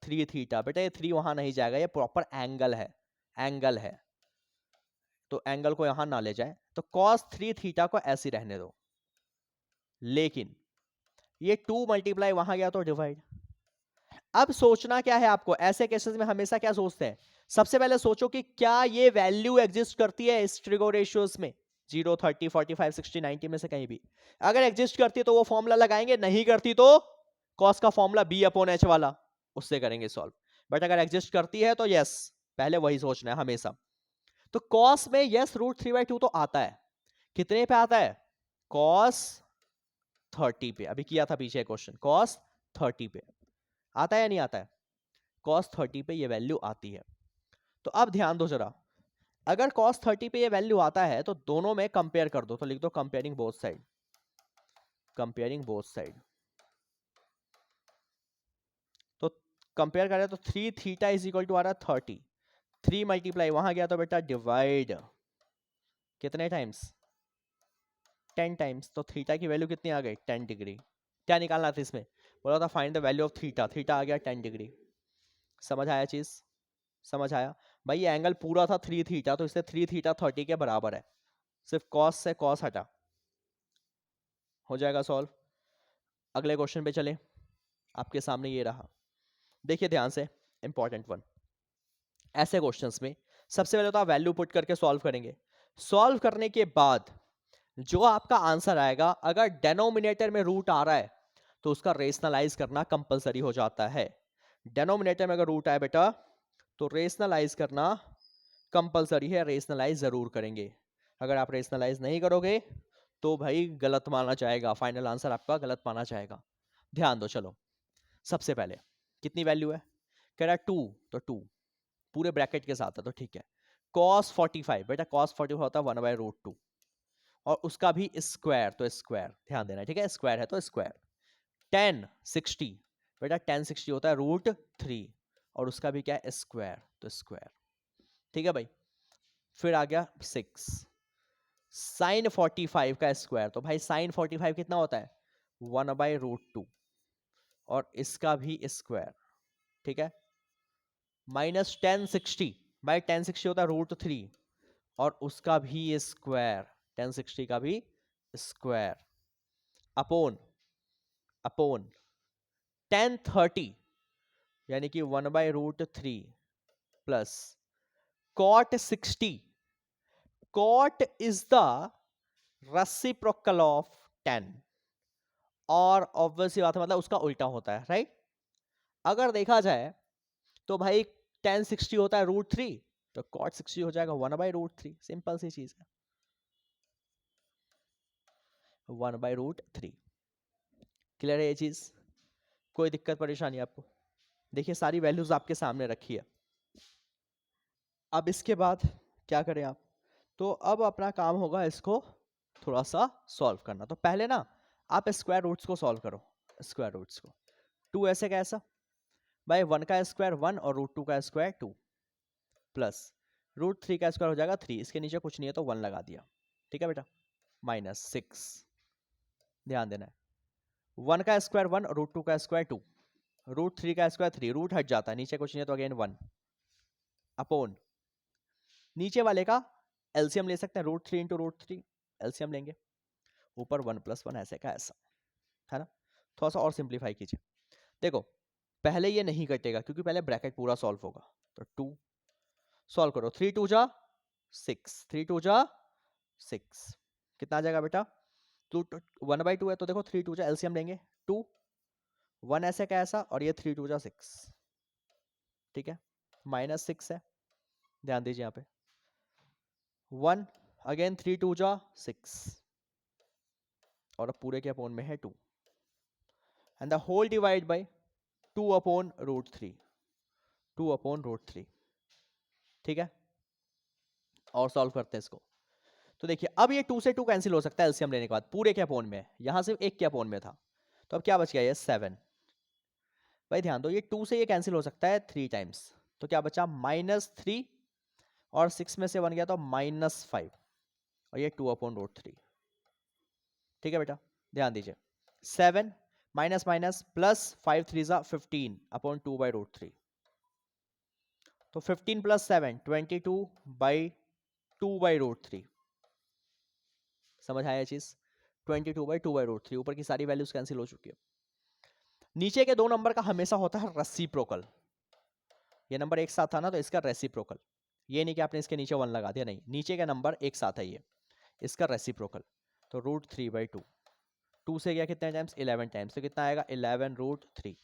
3 थीटा। बेटा ये 3 वहां नहीं जाएगा, ये प्रॉपर एंगल है, एंगल है, तो एंगल को यहां ना ले जाए, तो cos 3 थीटा को ऐसे रहने दो, लेकिन ये 2 मल्टीप्लाई वहां गया तो डिवाइड। अब सोचना क्या है आपको, ऐसे केसेस में हमेशा क्या सोचते हैं, सबसे पहले सोचो कि क्या ये वैल्यू एग्जिस्ट करती है इस ट्रिगो रेशियोज में, 0 30 45 60 90 में से कहीं भी। अगर एग्जिस्ट करती है तो वो फॉर्मूला लगाएंगे, नहीं करती तो कॉस का फॉर्मूला बी अपॉन एच वाला, उससे करेंगे सॉल्व। बट अगर एग्जिस्ट करती है तो यस, पहले वही सोचना है हमेशा। तो कॉस में यस √3/2 तो आता है, कितने पे आता है, कॉस 30 पे। अभी किया था पीछे क्वेश्चन, कॉस 30 पे आता है या नहीं आता है, cos 30 पे ये वैल्यू आती है। तो अब ध्यान दो जरा, अगर cos 30 पे ये वैल्यू आता है तो दोनों में कंपेयर कर दो, तो लिख दो comparing both side, comparing both side. तो कंपेयर करें तो 3 थीटा इज इक्वल टू आ रहा 30, 3 मल्टीप्लाई वहां गया तो बेटा डिवाइड, कितने टाइम्स 10 टाइम्स, तो थीटा की वैल्यू कितनी आ गई 10 डिग्री। क्या निकालना था इसमें, बोला था find the value of theta, theta आ गया 10 डिग्री। समझ आया चीज, समझ आया। भाई ये एंगल पूरा था 3 थीटा, तो इससे 3 थीटा 30 के बराबर है, सिर्फ कॉस से कॉस हटा, हो जाएगा सॉल्व। अगले क्वेश्चन पे चले, आपके सामने ये रहा, देखिए ध्यान से, इंपॉर्टेंट वन। ऐसे क्वेश्चंस में सबसे पहले तो आप वैल्यू पुट करके सॉल्व करेंगे, सॉल्व करने के बाद जो आपका आंसर आएगा, अगर डेनोमिनेटर में रूट आ रहा है तो उसका रेशनलाइज करना कंपलसरी हो जाता है। डेनोमिनेटर में अगर रूट आए बेटा तो रेशनलाइज करना कंपलसरी है, रेशनलाइज जरूर करेंगे। अगर आप रेशनलाइज नहीं करोगे तो भाई गलत माना जाएगा, फाइनल आंसर आपका गलत माना जाएगा। ध्यान दो, चलो सबसे पहले कितनी वैल्यू है, कह रहा है 2, तो 2 पूरे ब्रैकेट के साथ है तो ठीक है। cos 45, बेटा cos 45 होता है 1/√2 और उसका भी स्क्वायर, तो स्क्वायर ध्यान देना, ठीक है, स्क्वायर है तो स्क्वायर। tan 60, बेटा tan 60 होता है √3 और उसका भी क्या है स्क्वायर, तो स्क्वायर, ठीक है भाई। फिर आ गया 6 sin 45 का स्क्वायर, तो भाई sin 45 कितना होता है 1/√2 और इसका भी स्क्वायर, ठीक है। माइनस tan 60, भाई tan 60 होता है √3 और उसका भी स्क्वायर, tan 60 का भी स्क्वायर, अपोन अपोन tan 30 यानी कि 1/√3 plus cot 60, cot is the reciprocal of tan और ऑब्वियसली बात है मतलब उसका उल्टा होता है, राइट। अगर देखा जाए तो भाई tan 60 होता है √3 तो cot 60 हो जाएगा 1/√3, सिंपल सी चीज है, 1/√3। क्लियर है ये चीज, कोई दिक्कत परेशानी आपको, देखिए सारी वैल्यूज आपके सामने रखी है। अब इसके बाद क्या करें आप, तो अब अपना काम होगा इसको थोड़ा सा सॉल्व करना। तो पहले ना आप स्क्वायर रूट्स को सॉल्व करो, स्क्वायर रूट्स को। 2 ऐसे कैसा, भाई 1 का स्क्वायर 1 और √2 का स्क्वायर 2 प्लस √3 का स्क्वायर हो जाएगा 3, इसके नीचे कुछ नहीं है तो 1 लगा दिया, ठीक है बेटा, माइनस 6, ध्यान देना है 1 का स्क्वायर 1 और √2 का स्क्वायर 2, √3 का स्क्वायर 3, रूट हट जाता है, नीचे कुछ नहीं है तो अगेन 1 अपॉन नीचे वाले का एलसीएम ले सकते हैं, √3 × √3 एलसीएम लेंगे, ऊपर 1 + 1 ऐसे का ऐसा, है ना। थोड़ा सा और सिंप्लीफाई कीजिए, देखो पहले ये नहीं कटेगा क्योंकि पहले ब्रैकेट पूरा सॉल्व होगा। तो 2 सॉल्व करो, 3 2 जा 6, 3 2 जा 6, कितना आ जाएगा बेटा 2 1/2 है, तो देखो 3 2 जा एलसीएम लेंगे 2 1 ऐसे का ऐसा, और ये 3 2 जा 6, ठीक है, -6 है, ध्यान दीजिए यहाँ पे 1 अगेन 3 2 जा 6, और अब पूरे के अपोन में है 2 and the whole divide by 2/√3, 2/√3, ठीक है। और सॉल्व करते हैं इसको, तो देखिए अब ये 2 से 2 कैंसिल हो सकता है एलसीएम लेने के बाद, पूरे के अपोन में, यहां सिर्फ एक के अपोन में था, तो अब क्या बच गया ये 7। भाई ध्यान दो, ये 2 से ये कैंसिल हो सकता है 3 टाइम्स, तो क्या बचा -3, और 6 में से 1 गया तो -5, और ये 2/√3, ठीक है बेटा, ध्यान दीजिए 7 माइनस माइनस प्लस 5 3 जा 15 अपॉन 2/√3, तो 15 प्लस 7 22/2/√3, समझ आया चीज, 22/2/√3, ऊपर की सारी वैल्यूज कैंसिल हो चुकी है। नीचे के दो नंबर का हमेशा होता है रेसिप्रोकल, ये नंबर एक साथ था ना, तो इसका रेसिप्रोकल, ये नहीं कि आपने इसके नीचे 1 लगा दिया, नहीं, नीचे का नंबर एक साथ है ये, इसका रेसिप्रोकल, तो √3/2, 2 से गया कितने टाइम्स 11 टाइम्स, तो कितना आएगा 11√3,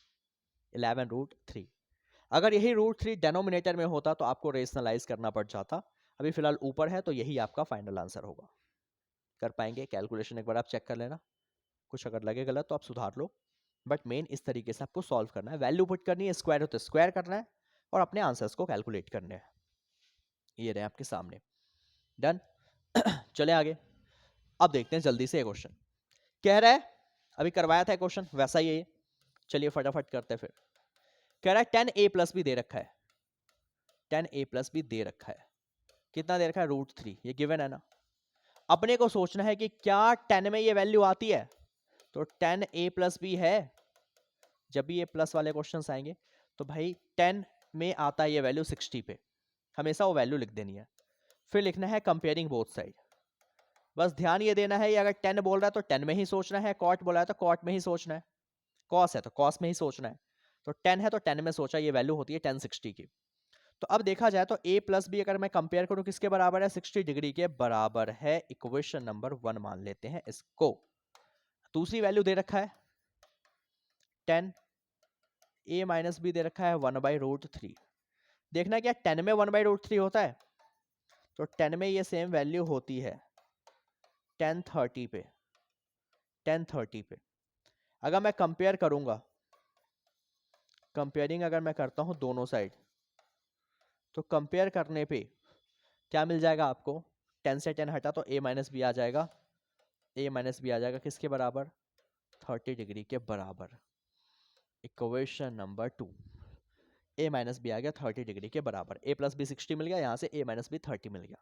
11√3। अगर यही √3 डेनोमिनेटर में होता तो आपको रेशनलाइज करना पड़ जाता, अभी फिलहाल ऊपर है, तो यही आपका फाइनल आंसर होगा। कर पाएंगे कैलकुलेशन, एक बार आप चेक कर लेना, कुछ अगर लगे गलत तो आप सुधार लो, बट मेन इस तरीके से आपको सॉल्व करना है, वैल्यू पुट करनी है, स्क्वायर हो तो स्क्वायर करना है, और अपने आंसर्स को कैलकुलेट करने हैं। ये रहे आपके सामने, डन। चले आगे, अब देखते हैं जल्दी से ये क्वेश्चन कह रहा है, अभी करवाया था क्वेश्चन वैसा ही है, चलिए फटाफट करते हैं फिर। कह रहा है 10a+ भी दे रखा है, 10a+ भी दे रखा है, कितना दे रखा है √3, ये गिवन है ना। अपने को सोचना है कि क्या 10 में ये वैल्यू आती है, तो 10a+ भी है, जब भी ये प्लस वाले क्वेश्चंस आएंगे तो भाई 10 में आता है ये वैल्यू 60 पे, हमेशा वो वैल्यू लिख देनी है, फिर लिखना है कंपेयरिंग बोथ साइड। बस ध्यान ये देना है, ये अगर 10 बोल रहा है तो 10 में ही सोचना है, कॉट बोला है तो कॉट में ही सोचना है, कॉस है तो कॉस में ही सोचना है, तो 10 है तो 10 में सोचा, ये वैल्यू होती है 1060 की। तो अब देखा जाए तो a+b अगर मैं कंपेयर करूं किसके बराबर है, 60 डिग्री के बराबर है, इक्वेशन नंबर 1 मान लेते हैं इसको। दूसरी वैल्यू दे रखा है 10, a-b दे रखा है 1/√3। देखना क्या 10 में 1/√3 होता है, तो 10 में ये सेम वैल्यू होती है 1030 पे, 1030 पे। अगर मैं कंपेयर करूंगा, कंपेयरिंग अगर मैं करता हूं दोनों साइड, तो कंपेयर करने पे क्या मिल जाएगा आपको, 10 से 10 हटा तो a-b आ जाएगा, a-b आ जाएगा किसके बराबर 30 डिग्री के बराबर, इक्वेशन नंबर 2, a-b आ गया 30 डिग्री के बराबर, a+b 60 मिल गया, यहाँ से a-b 30 मिल गया।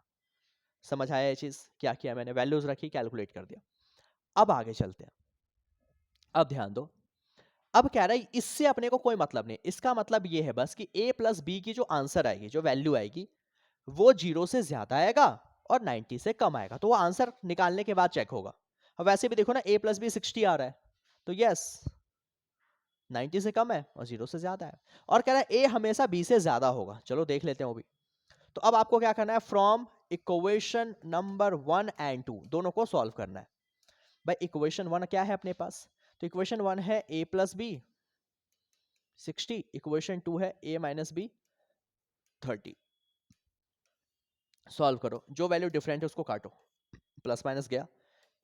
समझ आया ये चीज, क्या किया मैंने, वैल्यूज रखी, कैलकुलेट कर दिया। अब आगे चलते हैं, अब ध्यान दो, अब कह रहा है इससे अपने को कोई मतलब नहीं, इसका मतलब ये है बस कि a+b की जो आंसर आएगी, जो वैल्यू आएगी, वो 0 से ज्यादा आएगा और 90 से कम आएगा, तो वो आंसर निकालने के बाद चेक होगा। अब वैसे भी देखो ना a+b 60 आ रहा है, तो यस 90 से कम है और 0 से ज्यादा है, और कह रहा है a हमेशा b से ज्यादा होगा, चलो देख लेते हैं वो भी। तो अब आपको क्या करना है, फ्रॉम इक्वेशन नंबर 1 एंड 2 दोनों को सॉल्व करना है। भाई इक्वेशन 1 क्या है अपने पास, तो इक्वेशन 1 है a+b 60, इक्वेशन 2 है a-b 30। सॉल्व करो, जो वैल्यू डिफरेंट है उसको काटो, प्लस माइनस गया,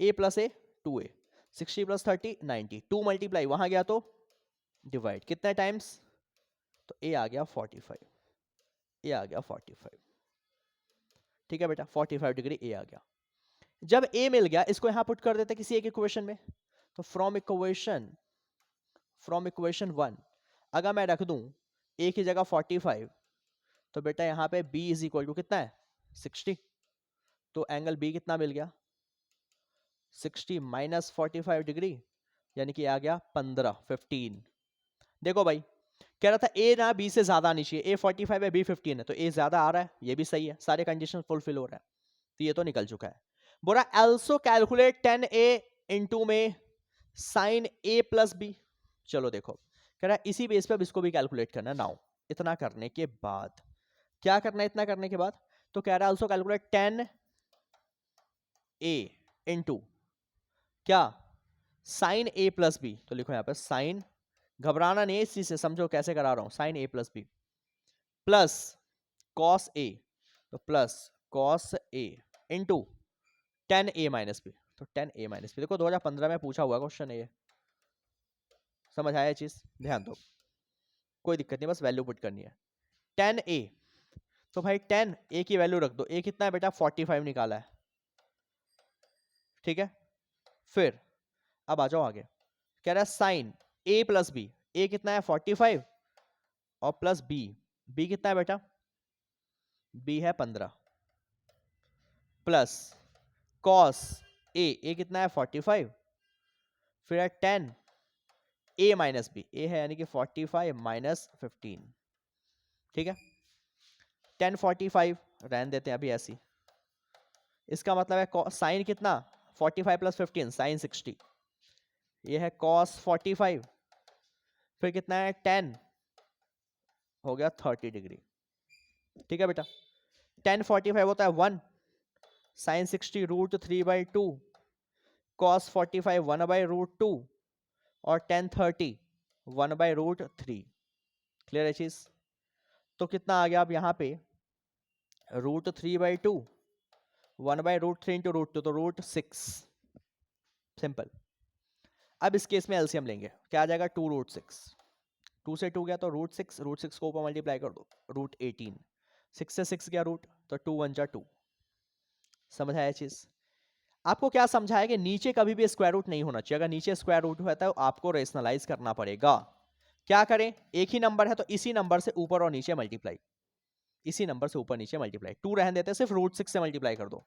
a + a 2a, 60 + 30 90, 2 मल्टीप्लाई वहां गया तो डिवाइड, कितने टाइम्स, तो a आ गया 45, a आ गया 45, ठीक है बेटा 45 डिग्री a आ गया। जब a मिल गया, इसको यहां पुट कर देते किसी एक इक्वेशन में, तो फ्रॉम इक्वेशन 1 अगर मैं रख दूं a की जगह 45, तो बेटा यहाँ पे b = कितना है 60, तो एंगल b कितना मिल गया 60 - 45 डिग्री, यानी कि आ गया 15। देखो भाई कह रहा था a ना b से ज्यादा आनी चाहिए, a 45 है b 15 है, तो a ज्यादा आ रहा है, ये भी सही है, सारे कंडीशन फुलफिल हो रहा है, तो ये तो निकल चुका है। बोला एल्सो कैलकुलेट 10a into में साइन ए प्लस बी। चलो देखो, कह रहा है इसी बेस पे अब इसको भी कैलकुलेट करना है। नाउ इतना करने के बाद क्या करना है? इतना करने के बाद तो कह रहा है ऑल्सो कैलकुलेट 10 ए इंटू क्या, साइन ए प्लस बी। तो लिखो यहाँ पे साइन, घबराना नहीं है इस चीज से, समझो कैसे करा रहा हूं, sign A plus B plus cos A, तो plus cos A into 10 A minus B. तो 10 a माइनस बी, देखो 2015 में पूछा हुआ क्वेश्चन है ये, समझ आया चीज? ध्यान दो, कोई दिक्कत नहीं, बस वैल्यू पुट करनी है। 10 a, तो भाई 10 a की वैल्यू रख दो। a कितना है बेटा? 45 निकाला है, ठीक है। फिर अब आ जाओ आगे, कह रहा है sine a plus B, a कितना है? 45 और प्लस b कितना है बेटा? b है 15 प्लस कॉस a कितना है? 45, फिर है 10 a माइनस बी, a है यानी कि 45 माइनस 15, ठीक है। 1045 रहने देते हैं अभी ऐसी। इसका मतलब है साइन कितना? 45 प्लस 15 साइन 60, ये है कॉस 45, फिर कितना है? 10 हो गया 30 डिग्री, ठीक है बेटा। 1045 होता है 1, साइन 60 √3/2, कॉस 45 1/√2 और 1030 1/√3। क्लियर है चीज? तो कितना आ गया अब यहाँ पे? √3/2, 1/√3 इंटू √2, तो √6। सिंपल। अब इस केस में एलसीएम लेंगे, क्या आ जाएगा? 2√6, 2 से 2 गया तो √6, √6 को ऊपर मल्टीप्लाई कर दो, √18, 6 से 6 गया रूट, तो 2 1 जा 2। समझ आया चीज? आपको क्या समझाया कि नीचे कभी भी स्क्वायर रूट नहीं होना चाहिए। अगर नीचे स्क्वायर रूट होता है तो आपको रेशनलाइज करना पड़ेगा। क्या करें? एक ही नंबर है तो इसी नंबर से ऊपर और नीचे मल्टीप्लाई, इसी नंबर से ऊपर नीचे मल्टीप्लाई। 2 रहने देते हैं, सिर्फ √6 से मल्टीप्लाई कर दो।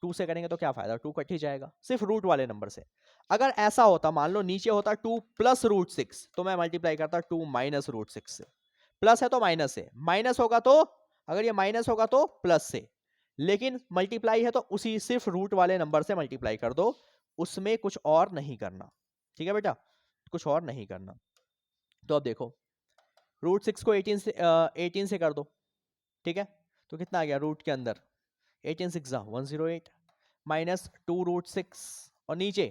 2 से करेंगे तो क्या फायदा, 2 कट ही जाएगा, सिर्फ रूट वाले नंबर से। अगर ऐसा होता, मान लो नीचे होता 2 प्लस √6, तो मैं मल्टीप्लाई करता 2 माइनस √6 से। प्लस है तो माइनस से, माइनस होगा तो, अगर ये माइनस होगा तो प्लस से, लेकिन मल्टीप्लाई है तो उसी सिर्फ रूट वाले नंबर से मल्टीप्लाई कर दो, उसमें कुछ और नहीं करना, ठीक है बेटा, कुछ और नहीं करना। तो अब देखो, √6 को 18 से कर दो, ठीक है। तो कितना आ गया रूट के अंदर? 18 6 108 माइनस 2√6 और नीचे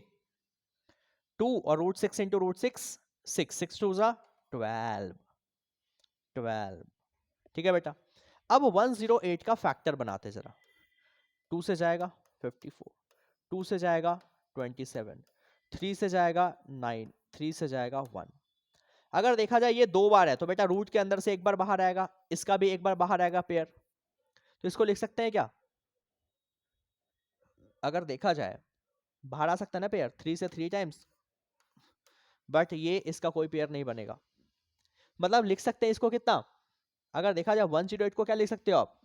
2 और √6 इंटू √6 6, 6 2 12, 12, ठीक है बेटा। अब 108 का फैक्टर बनाते जरा। 2 से जाएगा 54, 2 से जाएगा 27, 3 से जाएगा 9, 3 से जाएगा 1। अगर देखा जाए ये 2 बार है तो बेटा रूट के अंदर से एक बार बाहर आएगा, इसका भी एक बार बाहर आएगा पेयर, तो इसको लिख सकते हैं क्या? अगर देखा जाए बाहर आ सकता है ना पेयर, 3 से 3 टाइम्स, बट ये इसका कोई पेयर नहीं बनेगा। मतलब लिख सकते हैं इसको कितना? अगर देखा जाए 108 को क्या लिख सकते हो आप?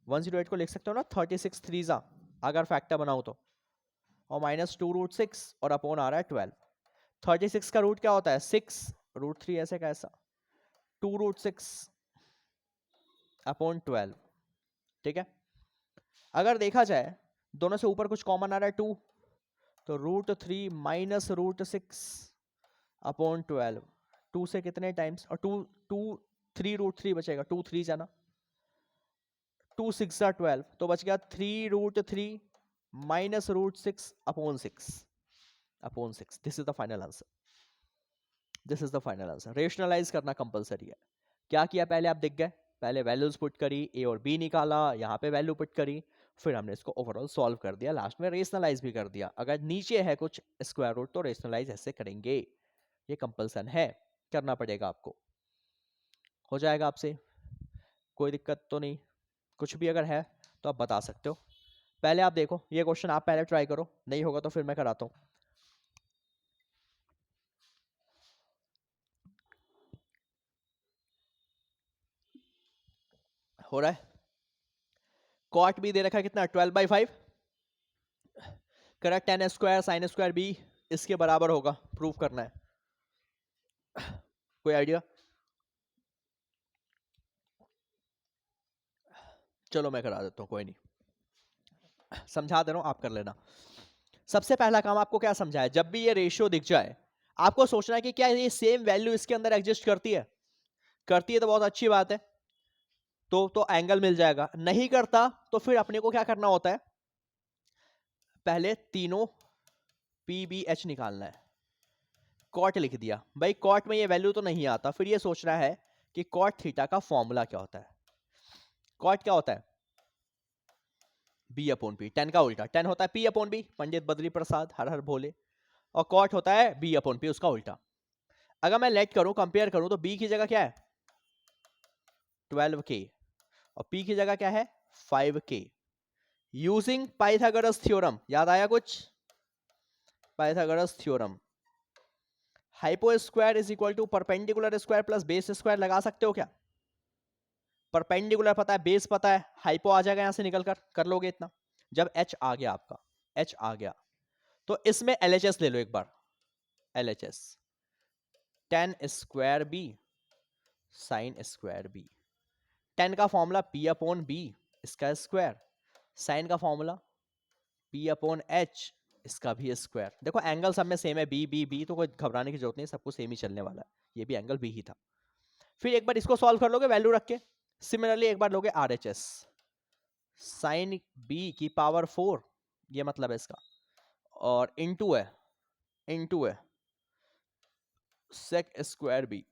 108 को लिख सकते हो ना 36 3 अगर फैक्टर बनाओ तो, और माइनस 2√6 और अपॉन आ रहा है 12। 36 का रूट क्या होता है? 6, √3 ऐसे कैसा, 2√6 अपॉन 12, ठीक है। अगर देखा जाए दोनों से ऊपर कुछ कॉमन आ रहा है 2, तो √3 माइनस √6 अपॉन 12, 2 से कितने टाइम्स, और 2 2 3 √3 बचेगा, 2 3 जाना, 2 6 12, तो बच गया 3√3 minus √6 upon 6 upon 6। This is the final answer, this is the final answer. Rationalise करना कंपलसरी है। क्या किया पहले आप दिख गए, पहले वैल्यूज पुट करी, ए और बी निकाला, यहाँ पे वैल्यू पुट करी, फिर हमने इसको ओवरऑल सॉल्व कर दिया, लास्ट में रेशनलाइज भी कर दिया। अगर नीचे है कुछ स्क्वायर रूट तो रेशनलाइज ऐसे करेंगे, ये कंपल्सन है, करना पड़ेगा आपको। हो जाएगा आपसे, कोई दिक्कत तो नहीं? कुछ भी अगर है तो आप बता सकते हो। पहले आप देखो ये क्वेश्चन, आप पहले ट्राई करो, नहीं होगा तो फिर मैं कराता हूं। हो रहा है? कॉट भी दे रखा है कितना, 12/5, correct, 10 square sine square B इसके बराबर होगा, प्रूफ करना है। कोई आइडिया? चलो मैं करा देता हूं, कोई नहीं, समझा दे रहा हूं, आप कर लेना। सबसे पहला काम आपको क्या समझाया, जब भी ये रेशियो दिख जाए आपको सोचना है कि क्या ये सेम वैल्यू इसके अंदर एग्जिस्ट करती है, करती है तो बहुत अच्छी बात है, तो एंगल मिल जाएगा, नहीं करता तो फिर अपने को क्या करना होता है, पहले तीनों पी बी एच निकालना है। कॉट लिख दिया, भाई कॉट में ये वैल्यू तो नहीं आता, फिर ये सोचना है कि कॉट थीटा का फॉर्मूला क्या होता है। कॉट क्या होता है, बी अपॉन पी, टेन का उल्टा, टेन होता है P upon B, Pandit Badri Prasad हर हर भोले, और कॉट होता है बी अपॉन पी, उसका उल्टा। अगर मैं लेट करूं, कंपेयर करूं, तो बी की जगह क्या है 12k और p की जगह क्या है 5k। यूजिंग पाइथागोरस थ्योरम, याद आया कुछ, Pythagoras theorem, hypo square is equal to perpendicular square plus base square लगा सकते हो क्या, परपेंडिकुलर पता है, बेस पता है, हाइपो आ जाएगा यहां से निकल कर लोगे इतना। जब h आ गया आपका, h आ गया तो इसमें LHS ले लो एक बार, LHS 10 square B sine square B, 10 का फॉर्मूला p अपॉन बी इसका स्क्वायर, साइन का फॉर्मूला p अपॉन h इसका भी स्क्वायर। देखो एंगल सब में सेम है, बी बी बी, तो कोई घबराने की जरूरत नहीं, सब कुछ सेम ही चलने वाला है, ये भी एंगल बी ही था। फिर एक बार इसको सॉल्व कर लोगे वैल्यू रख के, सिमिलरली एक बार लोगे RHS साइन बी की पावर 4, ये मतलब है इसका, और इनटू है सेक स्क्वायर बी,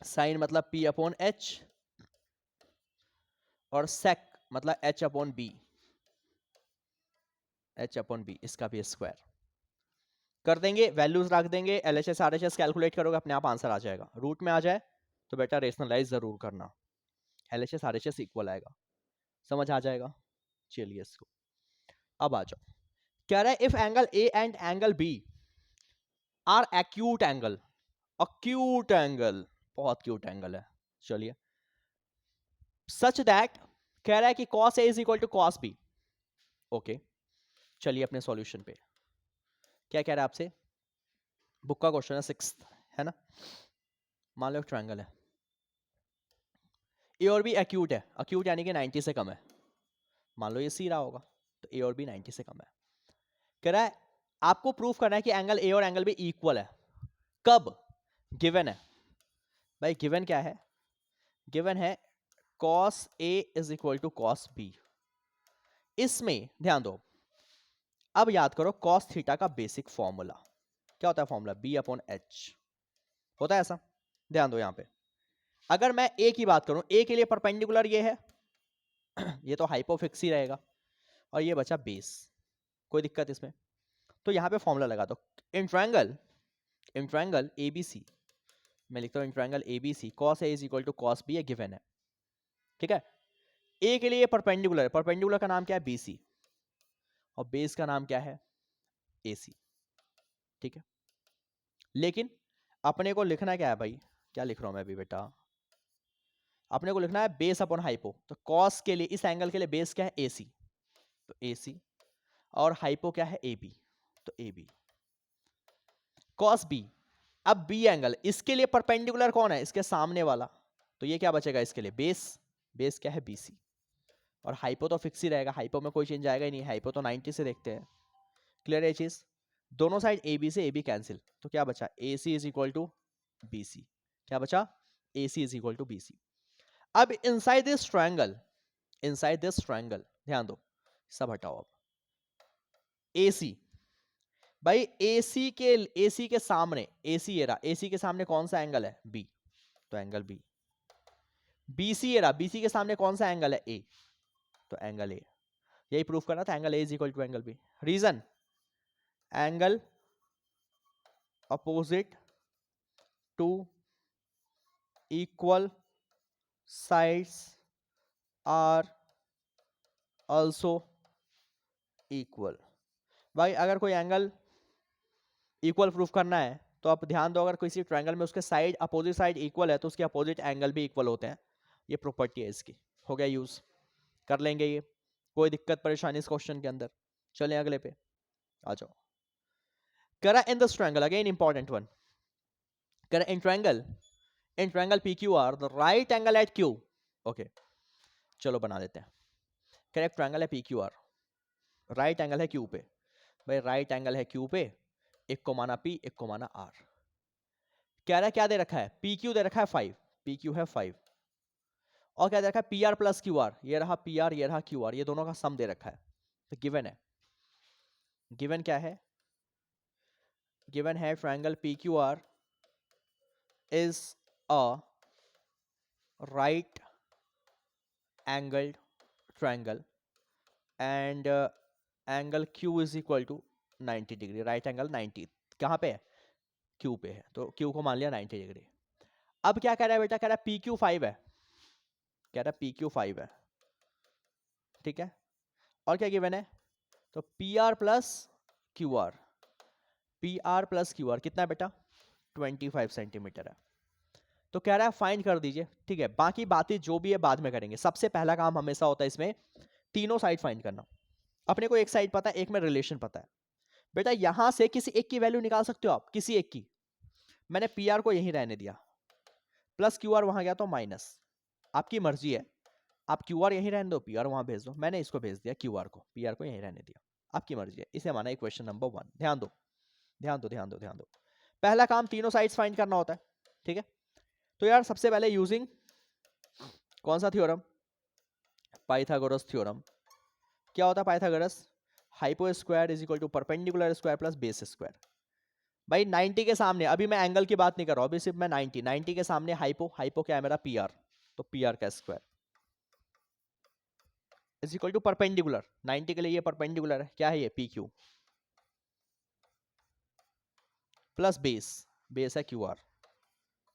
साइन मतलब p अपॉन h और सेक मतलब h upon B, h upon B इसका भी स्क्वायर कर देंगे, वैल्यूज रख देंगे, LHS RHS कैलकुलेट करोगे अपने आप आंसर आ जाएगा। रूट में आ जाए तो बेटा रेशनलाइज जरूर करना, LHS RHS इक्वल आएगा, समझ आ जाएगा। चलिए इसको अब आ जाओ, कह रहा है if angle A and angle B are acute angle, acute angle, बहुत क्यूट एंगल है, चलिए सच दैट, कह रहा है कि cos A is equal to cos B। Okay चलिए अपने सॉल्यूशन पे, क्या कह रहा है आपसे, बुक का क्वेश्चन है 6th, है ना। मान लो ट्रायंगल है, ए और बी एक्यूट है, एक्यूट यानी कि 90 से कम है, मान लो ये सी रहा होगा, तो ए और बी 90 से कम है। कह रहा है आपको प्रूफ करना है कि एंगल ए और एंगल बी इक्वल है, कब, गिवन है, भाई गिवन क्या है, गिवन है cos A is equal to cos B। इसमें ध्यान दो, अब याद करो cos थीटा का बेसिक फॉर्मूला क्या होता है, फॉर्मूला B अपॉन H होता है ऐसा, ध्यान दो यहां पे। अगर मैं A की बात करूं, A के लिए परपेंडिकुलर ये है ये तो हाइपोफिक्स ही रहेगा, और ये बचा बेस, कोई दिक्कत इसमें, तो यहां पे फॉर्मूला लगा दो, इन ट्रायंगल ABC, मैं लिखता हूं in triangle ABC cos A is equal to cos B, ये गिवन है, ठीक है। A के लिए परपेंडिकुलर है, परपेंडिकुलर का नाम क्या है BC, और बेस का नाम क्या है AC, ठीक है। लेकिन अपने को लिखना क्या है भाई, क्या लिख रहा हूं मैं अभी बेटा, अपने को लिखना है बेस अपॉन हाइपो, तो कॉस के लिए, इस एंगल के लिए बेस क्या है AC, तो AC, और हाइपो क्या है AB, तो AB, कॉस B। अब B एंगल, इसके लिए परपेंडिकुलर कौन है, इसके सामने वाला, तो ये क्या बचेगा इसके लिए बेस, बेस क्या है BC, और हाइपो तो फिक्स ही रहेगा, हाइपो में कोई चेंज आएगा ही नहीं, हाइपो तो 90 से देखते हैं, क्लियर है चीज। दोनों साइड AB से AB कैंसिल, तो क्या बचा AC is equal to BC, क्या बचा AC is equal to BC। अब इनसाइड दिस ट्रायंगल, ध्यान दो, सब हटाओ, अब AC, भाई AC के सामने, AC ये रहा, AC के सामने कौन सा एंगल है B, तो एंगल B। BC ये रहा, BC के सामने कौन सा एंगल है A, तो एंगल A। यही प्रूफ करना था, angle A is equal to angle B। Reason, angle opposite to equal sides are also equal. भाई अगर कोई एंगल इक्वल प्रूफ करना है तो आप ध्यान दो, अगर किसी ट्रायंगल में उसके साइड, अपोजिट साइड इक्वल है तो उसके अपोजिट एंगल भी इक्वल होते हैं, ये प्रॉपर्टी है इसकी, हो गया यूज, कर लेंगे ये, कोई दिक्कत परेशानी इस क्वेश्चन के अंदर। चलें अगले पे आ जाओ, करा in this triangle, again important one, करा in triangle PQR the right angle at Q। Okay चलो बना देते हैं, करेक्ट ट्रायंगल है PQR, राइट एंगल है Q पे, भाई राइट एंगल है क्यू पे, एक को माना पी, एक को माना आर। कह रहा है क्या दे रखा है, पी क्यू दे रखा है 5, पी क्यू है 5, और क्या दे रखा है P are plus Q R, ये रहा पी आर, ये रहा क्यू आर, ये दोनों का सम दे रखा है। तो गिवन है, गिवन क्या है, गिवन है triangle P Q R is a right angled triangle and angle Q is equal to 90 degree, right angle 90 कहाँ पे है, क्यू पे है, तो क्यू को मान लिया 90 डिग्री। अब क्या कह रहा है बेटा, कह रहा है पी क्यू 5 है, कह रहा है पी क्यू 5 है, ठीक है, और क्या गिवन है, तो P are plus Q R, P R plus Q R कितना है बेटा 25 सेंटीमीटर है। तो कह रहा है फाइंड कर दीजिए, ठीक है, बाकी बातें जो भी है बाद में करेंगे, सबसे पहला काम हमेशा होता है इसमें तीनों साइड फाइंड करना। अपने को एक साइड पता है, एक में रिलेशन पता है, बेटा यहां से किसी एक की वैल्यू निकाल सकते हो आप, किसी एक की। मैंने पी आर को यहीं रहने दिया, प्लस क्यू आर वहां गया तो माइनस, आपकी मर्जी है, आप क्यू आर यहीं रहने दो, पी आर वहां भेज दो, मैंने इसको भेज दिया क्यू आर को, पी आर को यहीं रहने दिया, आपकी मर्जी है। इसे माना इक्वेशन नंबर 1। ध्यान दो ध्यान दो ध्यान दो ध्यान दो, पहला काम तीनों साइड्स फाइंड करना होता है, ठीक है। तो यार सबसे पहले यूजिंग कौन सा थ्योरम, पाइथागोरस थ्योरम। क्या होता है Pythagoras, hypo square is equal to perpendicular square plus base square. भाई 90 के सामने, अभी मैं एंगल की बात नहीं कर रहा हूं, अभी सिर्फ मैं 90 के सामने हाइपो, हाइपो क्या है मेरा पी आर, तो पी आर का square is equal to perpendicular, 90 के लिए ये परपेंडिकुलर है, क्या है ये P Q, plus base, base है क्यू आर,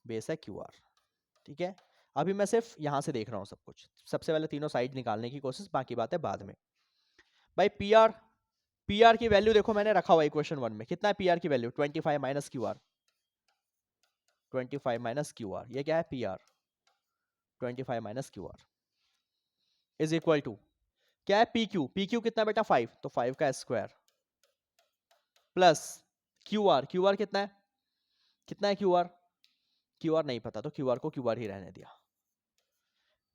बेस है क्यू आर, ठीक है। अभी मैं सिर्फ यहां से देख रहा हूं सब कुछ, सबसे पहले तीनों साइड निकालने की कोशिश, बाकी बातें बाद में। भाई पी आर की वैल्यू देखो मैंने रखा हुआ इक्वेशन 1 में, कितना है पी आर की value 25 minus Q R, 25 minus Q R, ये क्या है P R 25 minus Q R is equal to क्या है पी क्यू, पी क्यू कितना बेटा 5, तो 5 का square plus Q R, Q R कितना है, कितना है क्यू आर, क्यू आर नहीं पता, तो क्यू आर को क्यू आर ही रहने दिया।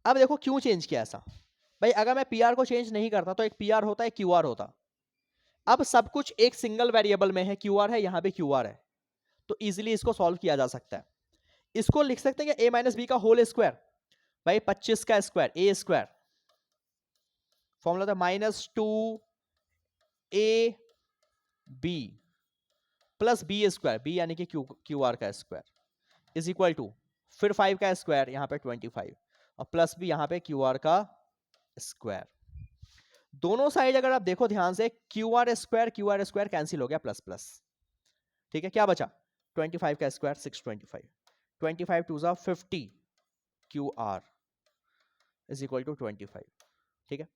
अब देखो क्यों चेंज किया ऐसा, भाई अगर मैं पी आर को चेंज नहीं करता तो एक पी आर होता है, क्यू आर होता। अब सब कुछ एक सिंगल वेरिएबल में है, क्यू आर है, यहां पे क्यू आर है, तो इजीली इसको सॉल्व किया जा सकता है। इसको लिख सकते हैं कि a माइनस बी का होल स्क्वायर, भाई 25 का स्क्वायर ए स्क्वायर, फॉर्मूला था -2 ab plus B square, B यानी कि क्यू आर का स्क्वायर इज इक्वल टू फिर 5 का स्क्वायर यहाँ पे 25 और प्लस बी यहाँ पे क्यू आर का स्क्वायर। दोनों साइड अगर आप देखो ध्यान से, क्यू आर स्क्वायर कैंसिल हो गया, प्लस प्लस, ठीक है, क्या बचा 25 का स्क्वायर 625, 25 टू जा 50 Q R is equal to 25, ठीक है,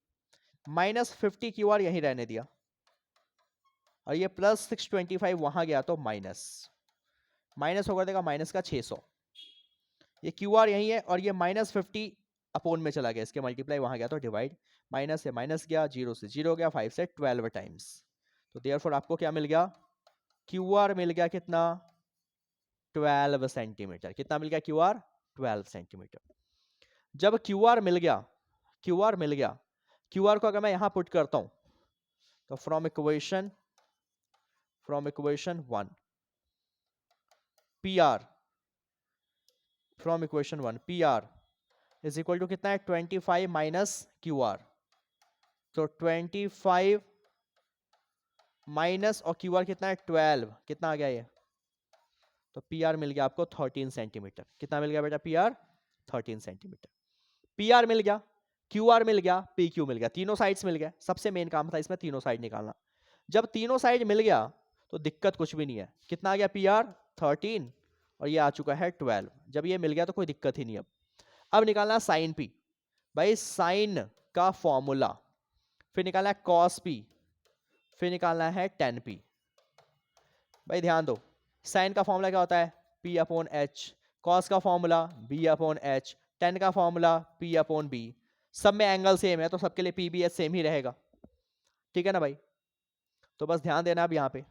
माइनस 50 क्यू आर यहीं रहने दिया, और ये प्लस 625 वहां गया तो माइनस, माइनस होकर देगा माइनस का 600, ये क्यू आर यही है, और ये -50 अपोन में चला गया, इसके मल्टीप्लाई वहां गया तो डिवाइड, माइनस से माइनस गया, जीरो से जीरो गया, 5 से 12 टाइम्स, तो देयरफॉर आपको क्या मिल गया, क्यू आर मिल गया कितना 12 सेंटीमीटर, कितना मिल गया क्यू आर 12 सेंटीमीटर। जब क्यू आर मिल गया, क्यू आर मिल गया, क्यू आर को अगर मैं यहां पुट करता हूं, तो from equation 1 P R, from equation 1 P R is equal to कितना है 25 माइनस क्यू आर, तो 25 माइनस और क्यू आर कितना है 12, कितना आ गया ये, तो पी आर मिल गया आपको 13 सेंटीमीटर, कितना मिल गया बेटा P R 13 centimetre. P R मिल गया, क्यू आर मिल गया, पी क्यू मिल गया, तीनों साइड्स मिल गया, सबसे मेन काम था इसमें तीनों साइड निकालना। जब तीनों साइड मिल गया तो दिक्कत कुछ भी नहीं है, कितना आ गया पी आर 13 और ये आ चुका है 12, जब ये मिल गया तो कोई दिक्कत ही नहीं। अब निकालना साइन पी, भाई साइन का फॉर्मूला, फिर निकालना है कॉस पी, फिर निकालना है टेन पी। भाई ध्यान दो, साइन का फॉर्मूला क्या होता है पी अपॉन एच, कॉस का formula B upon H, tan का फॉर्मूला पी अपॉन बी, सब में एंगल सेम है तो सबके लिए पी बी एच सेम ही रहेगा, ठीक है ना भाई। तो बस ध्यान देना अब यहाँ पे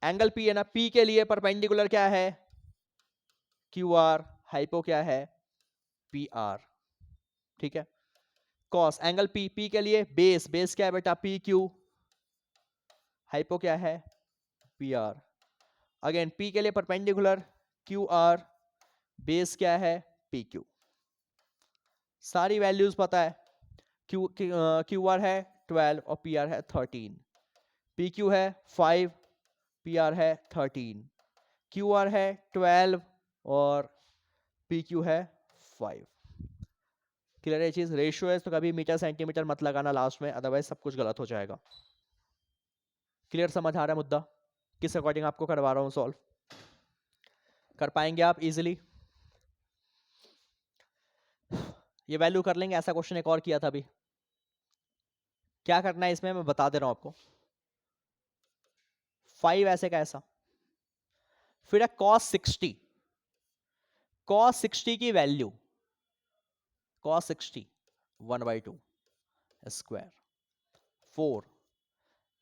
एंगल पी है ना, पी के लिए परपेंडिकुलर क्या है क्यू आर, हाइपो क्या है पी आर, ठीक है। कॉस एंगल पी, पी के लिए बेस, बेस क्या है बेटा पी क्यू, हाइपो क्या है, पी आर। अगेन पी के लिए परपेंडिकुलर क्यू आर, बेस क्या है, पी क्यू। सारी वैल्यूज पता है, क्यू आर है 12 और पी आर है 13, पी क्यू है 5, पी आर है 13, क्यू आर है 12 और पी क्यू है 5। क्लियर है चीज, रेशियो है तो कभी मीटर सेंटीमीटर मत लगाना लास्ट में, अदरवाइज सब कुछ गलत हो जाएगा। क्लियर, समझ आ रहा है मुद्दा, किस अकॉर्डिंग आपको करवा रहा हूं सॉल्व, कर पाएंगे आप इजीली? ये वैल्यू कर लेंगे। ऐसा क्वेश्चन एक और किया था अभी, क्या करना है इसमें मैं बता दे रहा हूं आपको। 5 ऐसे का ऐसा, फिर है cos 60, cos 60 की वैल्यू cos 60 1/2 स्क्वायर 4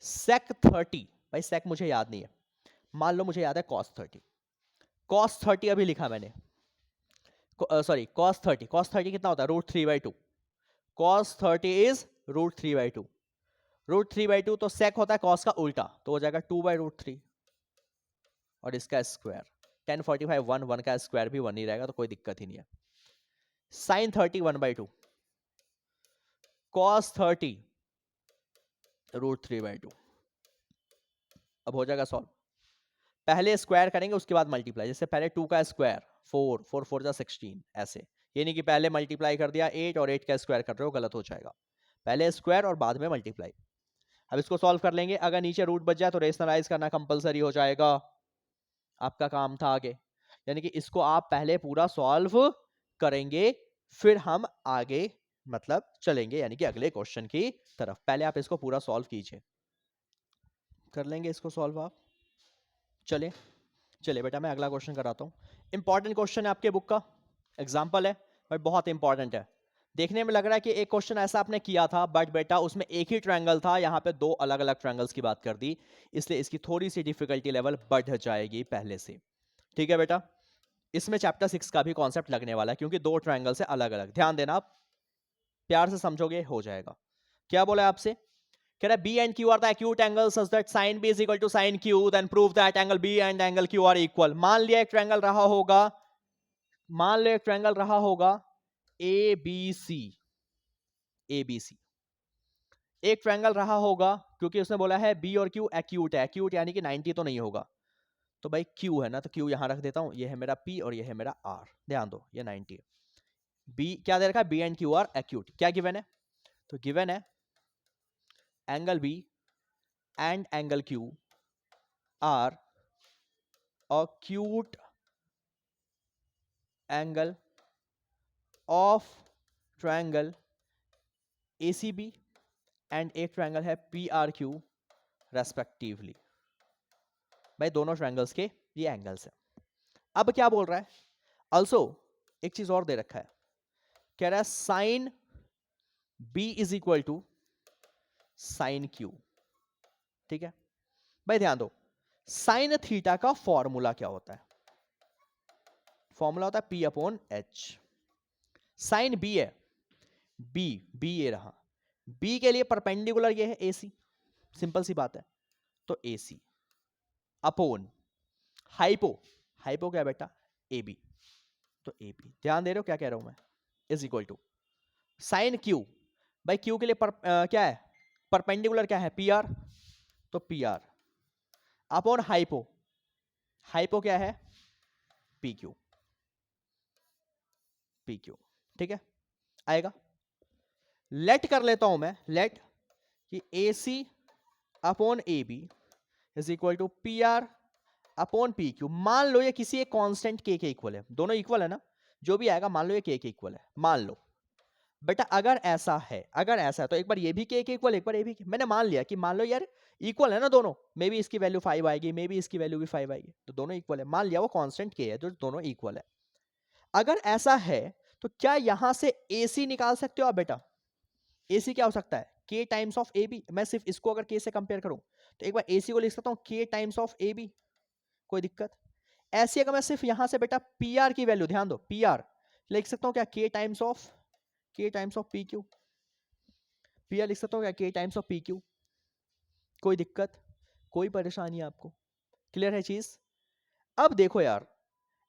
sec 30, भाई sec मुझे याद नहीं है, मान लो मुझे याद है cos 30, cos 30 अभी लिखा मैंने, सॉरी cos 30, cos 30 कितना होता है, √3/2, cos 30 इज √3/2, √3/2 तो sec होता है cos का उल्टा, तो हो जाएगा 2/√3 और इसका स्क्वायर 1045 1 का स्क्वायर भी 1 ही रहेगा, तो कोई दिक्कत ही नहीं है। sin 30 1/2, cos 30 √3/2। अब हो जाएगा सॉल्व, पहले स्क्वायर करेंगे उसके बाद मल्टीप्लाई, जैसे पहले 2 का स्क्वायर 4 4 4 जा 16 ऐसे, ये नहीं कि पहले मल्टीप्लाई कर दिया 8 और 8 का स्क्वायर कर रहे हो, गलत हो जाएगा, पहले स्क्वायर और बाद में मल्टीप्लाई। अब इसको सॉल्व कर लेंगे, अगर नीचे रूट बच जाए तो रेशनलाइज करना कंपलसरी हो जाएगा, आपका काम था आगे, यानी कि इसको आप पहले पूरा सॉल्व करेंगे फिर हम आगे मतलब चलेंगे, यानी कि अगले क्वेश्चन की तरफ, पहले आप इसको पूरा सॉल्व कीजिए। कर लेंगे इसको सॉल्व आप, चलिए चलिए बेटा मैं अगला क्वेश्चन कराता हूँ। इंपॉर्टेंट क्वेश्चन है आपके बुक का, एग्जाम्पल है बट बहुत इंपॉर्टेंट है। देखने में लग रहा है कि एक क्वेश्चन ऐसा आपने किया था, बट बेटा उसमें एक ही ट्रायंगल था, यहाँ पे दो अलग अलग ट्रायंगल्स की बात कर दी, इसलिए इसकी थोड़ी सी डिफिकल्टी लेवल बढ़ जाएगी पहले से। ठीक है बेटा, इसमें चैप्टर 6 का भी कॉन्सेप्ट लगने वाला है, क्योंकि दो ट्रायंगल से अलग अलग, ध्यान देना आप, प्यार से समझोगे हो जाएगा। क्या बोला है आपसे, कह रहा है B and Q are the acute angles such that sin B is equal to sin Q, then prove that angle B and angle Q are equal। मान लिया एक ट्रायंगल रहा होगा, मान लो एक ट्रायंगल रहा होगा ABC, ABC एक ट्रायंगल रहा होगा, क्योंकि उसने बोला है B और Q एक्यूट है, एक्यूट यानी कि 90 तो नहीं होगा, तो भाई Q है ना, तो Q यहां रख देता हूं, ये है मेरा P और ये है मेरा R, ध्यान दो ये 90 है। B क्या दे रखा है, B and Q are acute, क्या गिवन है, तो गिवन है angle B and angle Q are acute angle of triangle ACB and एक ट्रायंगल है PRQ रेस्पेक्टिवली। भाई दोनों ट्रायंगल्स के ये एंगल्स हैं। अब क्या बोल रहा है, ऑल्सो एक चीज और दे रखा है, कह रहा है sine B is equal to sine Q। ठीक है भाई, ध्यान दो, साइन थीटा का फॉर्मूला क्या होता है, फॉर्मूला होता है P/H। साइन B है, बी ये रहा, बी के लिए परपेंडिकुलर ये है AC, सिंपल सी बात है, तो AC अपॉन हाइपो, हाइपो क्या बेटा AB, तो AB, ध्यान दे रहे हो क्या कह रहा हूं मैं, is equal to sine Q, भाई Q के लिए क्या है परपेंडिकुलर, क्या है PR, तो PR अपॉन हाइपो, हाइपो क्या है PQ, PQ। ठीक है आएगा, लेट कर लेता हूं मैं, लेट कि AC upon AB is equal to PR upon PQ। मान लो ये किसी एक कांस्टेंट K के इक्वल है, दोनों इक्वल है ना, जो भी आएगा मान लो ये K के इक्वल है, मान लो बेटा अगर ऐसा है, अगर ऐसा है तो एक बार ये भी K के इक्वल, एक बार ये भी, मैंने मान लिया कि मान लो यार इक्वल है ना दोनों, मे बी इसकी वैल्यू 5 आएगी, मे बी इसकी वैल्यू भी 5 आएगी, तो दोनों इक्वल है, मान लिया वो कांस्टेंट K है, जो दोनों इक्वल है। अगर ऐसा है तो क्या यहां से AC निकाल सकते हो आप बेटा, AC क्या हो सकता है K टाइम्स ऑफ AB, मैं सिर्फ इसको अगर K से कंपेयर करूं तो एक बार AC को लिख सकता हूं K टाइम्स ऑफ AB, कोई दिक्कत। ऐसी अगर मैं सिर्फ यहां से बेटा PR की वैल्यू, ध्यान दो PR लिख सकता हूं क्या K times of PQ, PR लिख सकता हूं क्या K टाइम्स ऑफ PQ, कोई दिक्कत। कोई परेशानी आपको? क्लियर है चीज? अब देखो यार,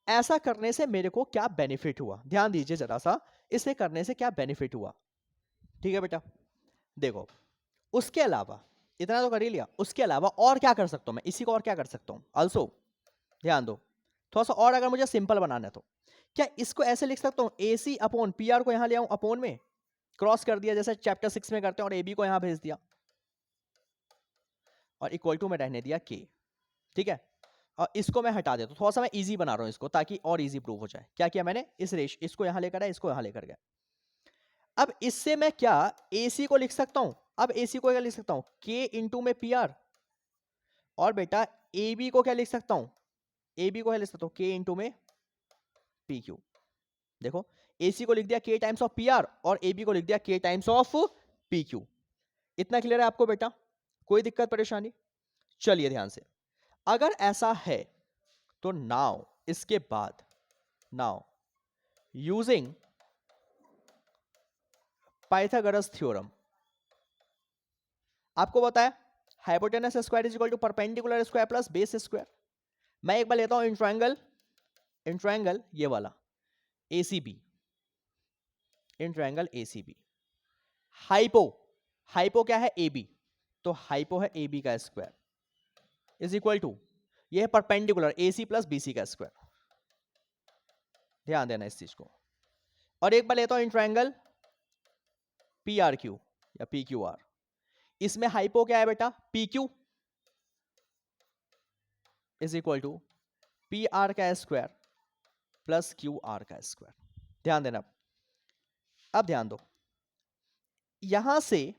ऐसा करने से मेरे को क्या बेनिफिट हुआ, ध्यान दीजिए जरा सा, इसे करने से क्या बेनिफिट हुआ। ठीक है बेटा, देखो उसके अलावा इतना तो कर ही लिया, उसके अलावा और क्या कर सकता हूं मैं, इसी को और क्या कर सकता हूं ऑल्सो, ध्यान दो थोड़ा सा और, अगर मुझे सिंपल बनाना है तो क्या इसको ऐसे लिख सकता हूं, ए सी अपॉन पी आर को यहां ले आऊं अपोन में, क्रॉस कर दिया जैसे चैप्टर 6 में करते हैं, और ए बी को यहां भेज दिया और इक्वल टू में रहने दिया के। ठीक है, और इसको मैं हटा देता हूं, थोड़ा सा मैं इजी बना रहा हूं इसको ताकि और इजी प्रूव हो जाए। क्या किया मैंने, इस रेश इसको यहां लेकर आया, इसको यहां लेकर गया। अब इससे मैं क्या ए सी को लिख सकता हूं, अब ए सी को क्या लिख सकता हूं, के इंटू में पी आर, और बेटा ए बी को क्या लिख सकता हूं, ए बी को क्या लिख सकता हूं, के इंटू में पी क्यू। देखो AC को लिख दिया K टाइम्स ऑफ PR और AB को लिख दिया K टाइम्स ऑफ PQ। इतना क्लियर है आपको बेटा, कोई दिक्कत परेशानी? चलिए ध्यान से, अगर ऐसा है तो नाउ इसके बाद, नाउ यूजिंग पाइथागोरस थ्योरम, आपको बताया hypotenuse square is equal to perpendicular square plus base square. मैं एक बार लेता हूं इन ट्रायंगल ये वाला ACB, in triangle ACB, hypo, hypo क्या है AB, तो हाइपो है AB का स्क्वायर इज इक्वल टू, ये है परपेंडिकुलर AC प्लस BC का स्क्वायर, ध्यान देना इस चीज को। और एक बार लेता हूं इन ट्रायंगल PRQ या PQR, इसमें हाइपो क्या है बेटा, PQ is equal to PR का स्क्वायर प्लस QR का स्क्वायर। ध्यान देना, अब ध्यान दो, यहां से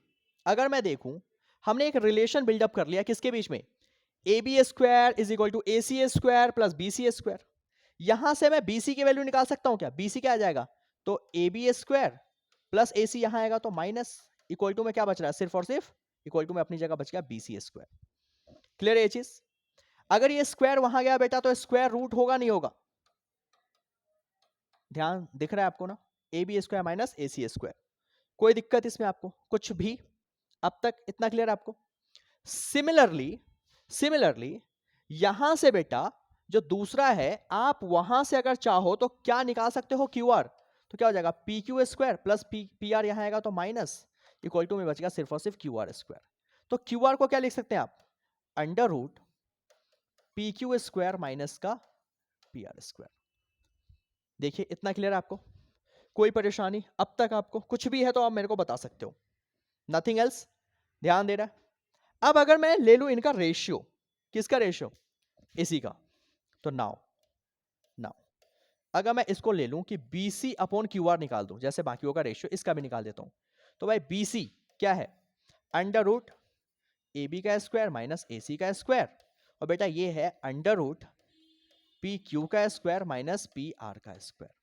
अगर मैं देखूं, हमने एक रिलेशन बिल्डअप कर लिया किसके बीच में, AB square is equal to AC square plus BC square. यहां से मैं BC की वैल्यू निकाल सकता हूं क्या, BC क्या आ जाएगा, तो AB स्क्वायर प्लस AC यहां आएगा तो माइनस, इक्वल टू में क्या बच रहा है, सिर्फ और सिर्फ इक्वल टू में अपनी जगह बच गया BC स्क्वायर। क्लियर है ये चीज? अगर ये स्क्वायर वहां गया बेटा तो स्क्वायर रूट होगा नहीं होगा, ध्यान दिख रहा है आपको ना, AB square minus AC square. कोई दिक्कत इसमें आपको कुछ भी, अब तक इतना क्लियर आपको? सिमिलरली यहां से बेटा जो दूसरा है, आप वहां से अगर चाहो तो क्या निकाल सकते हो, QR, तो क्या हो जाएगा PQ स्क्वायर प्लस PR यहां आएगा तो माइनस, इक्वल टू में बचेगा सिर्फ और सिर्फ QR स्क्वायर। तो QR को क्या लिख सकते हैं आप, under root PQ square minus का PR स्क्वायर। देखिए इतना क्लियर है आपको, कोई परेशानी अब तक आपको, कुछ भी है तो आप मेरे को बता सकते हो, नथिंग एल्स, ध्यान दे रहा है। अब अगर मैं ले लूं इनका रेशियो, किसका रेशियो, इसी का, तो नाउ अगर मैं इसको ले लूं कि BC अपॉन QR निकाल दूं, जैसे बाकियों का रेशियो, इसका भी निकाल देता हूं, तो भाई BC क्या है, अंडर रूट AB का स्क्वायर माइनस AC का स्क्वायर, और बेटा ये है अंडर रूट PQ का स्क्वायर माइनस PR का स्क्वायर।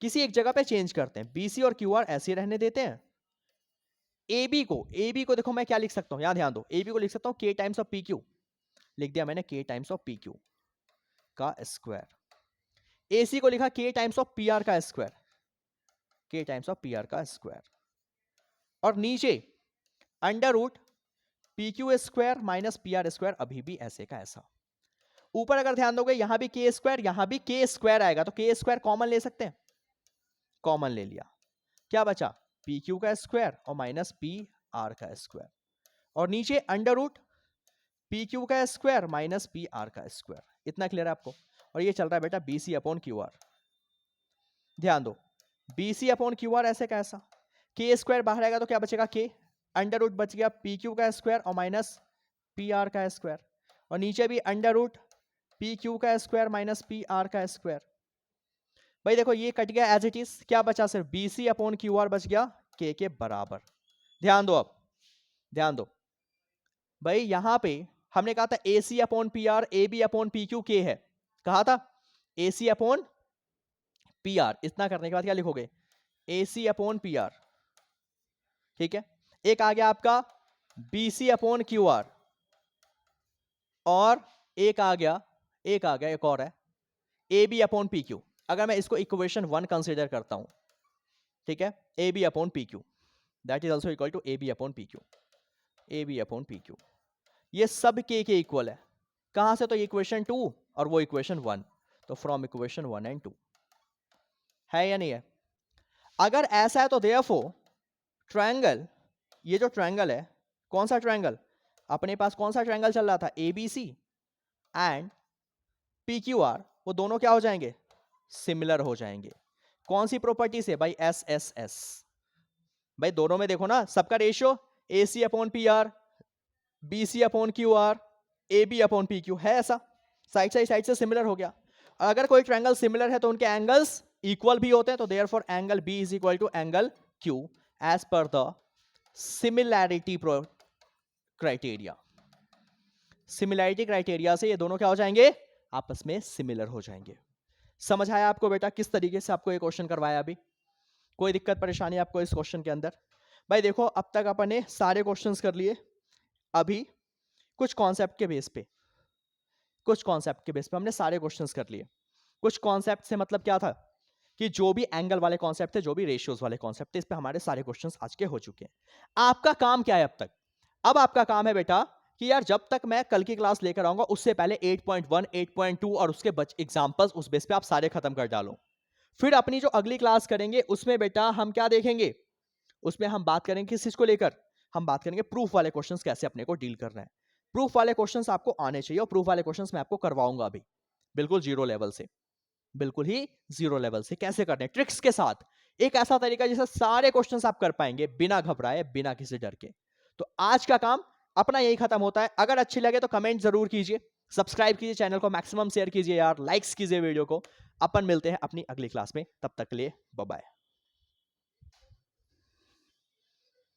किसी एक जगह पे चेंज करते हैं, BC और QR ऐसे रहने देते हैं, AB को देखो मैं क्या लिख सकता हूं, यहां ध्यान दो, AB को लिख सकता हूं K टाइम्स ऑफ PQ, लिख दिया मैंने K टाइम्स ऑफ PQ का स्क्वायर। AC को लिखा K टाइम्स ऑफ PR का square, K times of PR का स्क्वायर, और नीचे under root PQ square minus PR square, अभी भी ऐसे का ऐसा। ऊपर अगर ध्यान दोगे यहां भी K स्क्वायर, यहां भी K स्क्वायर आएगा, तो K स्क्वायर कॉमन ले सकते हैं, कॉमन ले लिया, क्या बचा PQ का स्क्वायर और माइनस PR का स्क्वायर, और नीचे अंडर रूट PQ का स्क्वायर माइनस PR का स्क्वायर। इतना क्लियर है आपको? और ये चल रहा है बेटा BC अपॉन QR, ध्यान दो BC अपॉन QR ऐसे का ऐसा, K स्क्वायर बाहर आएगा तो क्या बचेगा, K अंडर रूट बच गया PQ का स्क्वायर और माइनस PR का स्क्वायर, और नीचे भी अंडर रूट PQ का स्क्वायर माइनस PR का स्क्वायर। भाई देखो ये कट गया एज इट इज, क्या बचा, सिर्फ BC अपॉन QR बच गया K के बराबर। ध्यान दो, अब ध्यान दो भाई, यहां पे हमने कहा था AC upon PR, AB upon PQ K है, कहा था AC अपॉन PR। इतना करने के बाद क्या लिखोगे, AC अपॉन PR, ठीक है। एक आ गया आपका BC अपॉन QR, और एक आ गया एक और है AB अपॉन PQ। अगर मैं इसको इक्वेशन 1 कंसीडर करता हूं, ठीक है, AB upon PQ that is also equal to AB upon PQ, AB upon PQ। ये सब के इक्वल है। कहां से? तो इक्वेशन 2 और वो इक्वेशन 1, तो फ्रॉम इक्वेशन 1 एंड 2 है या नहीं है? अगर ऐसा है तो देयरफॉर ट्रायंगल, ये जो ट्रायंगल है, कौन सा ट्रायंगल? अपने पास कौन सा ट्रायंगल चल रहा था? एबीसी एंड PQR, वो दोनों क्या हो जाएंगे? सिमिलर हो जाएंगे। कौन सी प्रॉपर्टी से भाई? SSS। भाई दोनों में देखो ना, सबका रेशियो AC/PR, BC/QR, AB/PQ है ऐसा, साइड से सिमिलर हो गया। अगर कोई ट्रायंगल सिमिलर है तो उनके एंगल्स इक्वल भी होते हैं, तो therefore angle B is equal to angle Q as पर the similarity criteria. Similarity criteria से ये दोनों क्या हो जाएंगे? आपस में सिमिलर हो जाएंगे। समझ आया आपको बेटा किस तरीके से आपको ये क्वेश्चन करवाया? अभी कोई दिक्कत परेशानी आपको इस क्वेश्चन के अंदर? भाई देखो, अब तक अपन ने सारे क्वेश्चंस कर लिए। अभी कुछ कॉन्सेप्ट के बेस पे, हमने सारे क्वेश्चंस कर लिए। कुछ कॉन्सेप्ट से मतलब क्या था कि जो भी एंगल वाले कॉन्सेप्ट थे, जो भी रेशियोज वाले कॉन्सेप्ट थे, इस पे हमारे सारे क्वेश्चंस आज के हो चुके हैं। आपका काम क्या है अब तक? अब आपका काम है बेटा कि यार जब तक मैं कल की क्लास लेकर आऊंगा उससे पहले 8.1, 8.2 और उसके एग्जांपल्स उस बेस पे आप सारे खत्म कर डालो। फिर अपनी जो अगली क्लास करेंगे उसमें बेटा हम क्या देखेंगे? उसमें हम बात करेंगे किस चीज को लेकर? हम बात करेंगे प्रूफ वाले क्वेश्चंस कैसे अपने को डील करना है। प्रूफ वाले क्वेश्चंस आपको आने चाहिए और प्रूफ वाले क्वेश्चंस मैं आपको करवाऊंगा अभी, बिल्कुल जीरो लेवल से, बिल्कुल ही जीरो लेवल से। कैसे करने? ट्रिक्स के साथ, एक ऐसा तरीका जिससे सारे क्वेश्चंस आप कर पाएंगे बिना घबराए, बिना किसी डर के। तो आज का काम अपना यही खत्म होता है। अगर अच्छी लगे तो कमेंट जरूर कीजिए, सब्सक्राइब कीजिए चैनल को, मैक्सिमम शेयर कीजिए यार, लाइक्स कीजिए वीडियो को। अपन मिलते हैं अपनी अगली क्लास में, तब तक के लिए बाय बाय।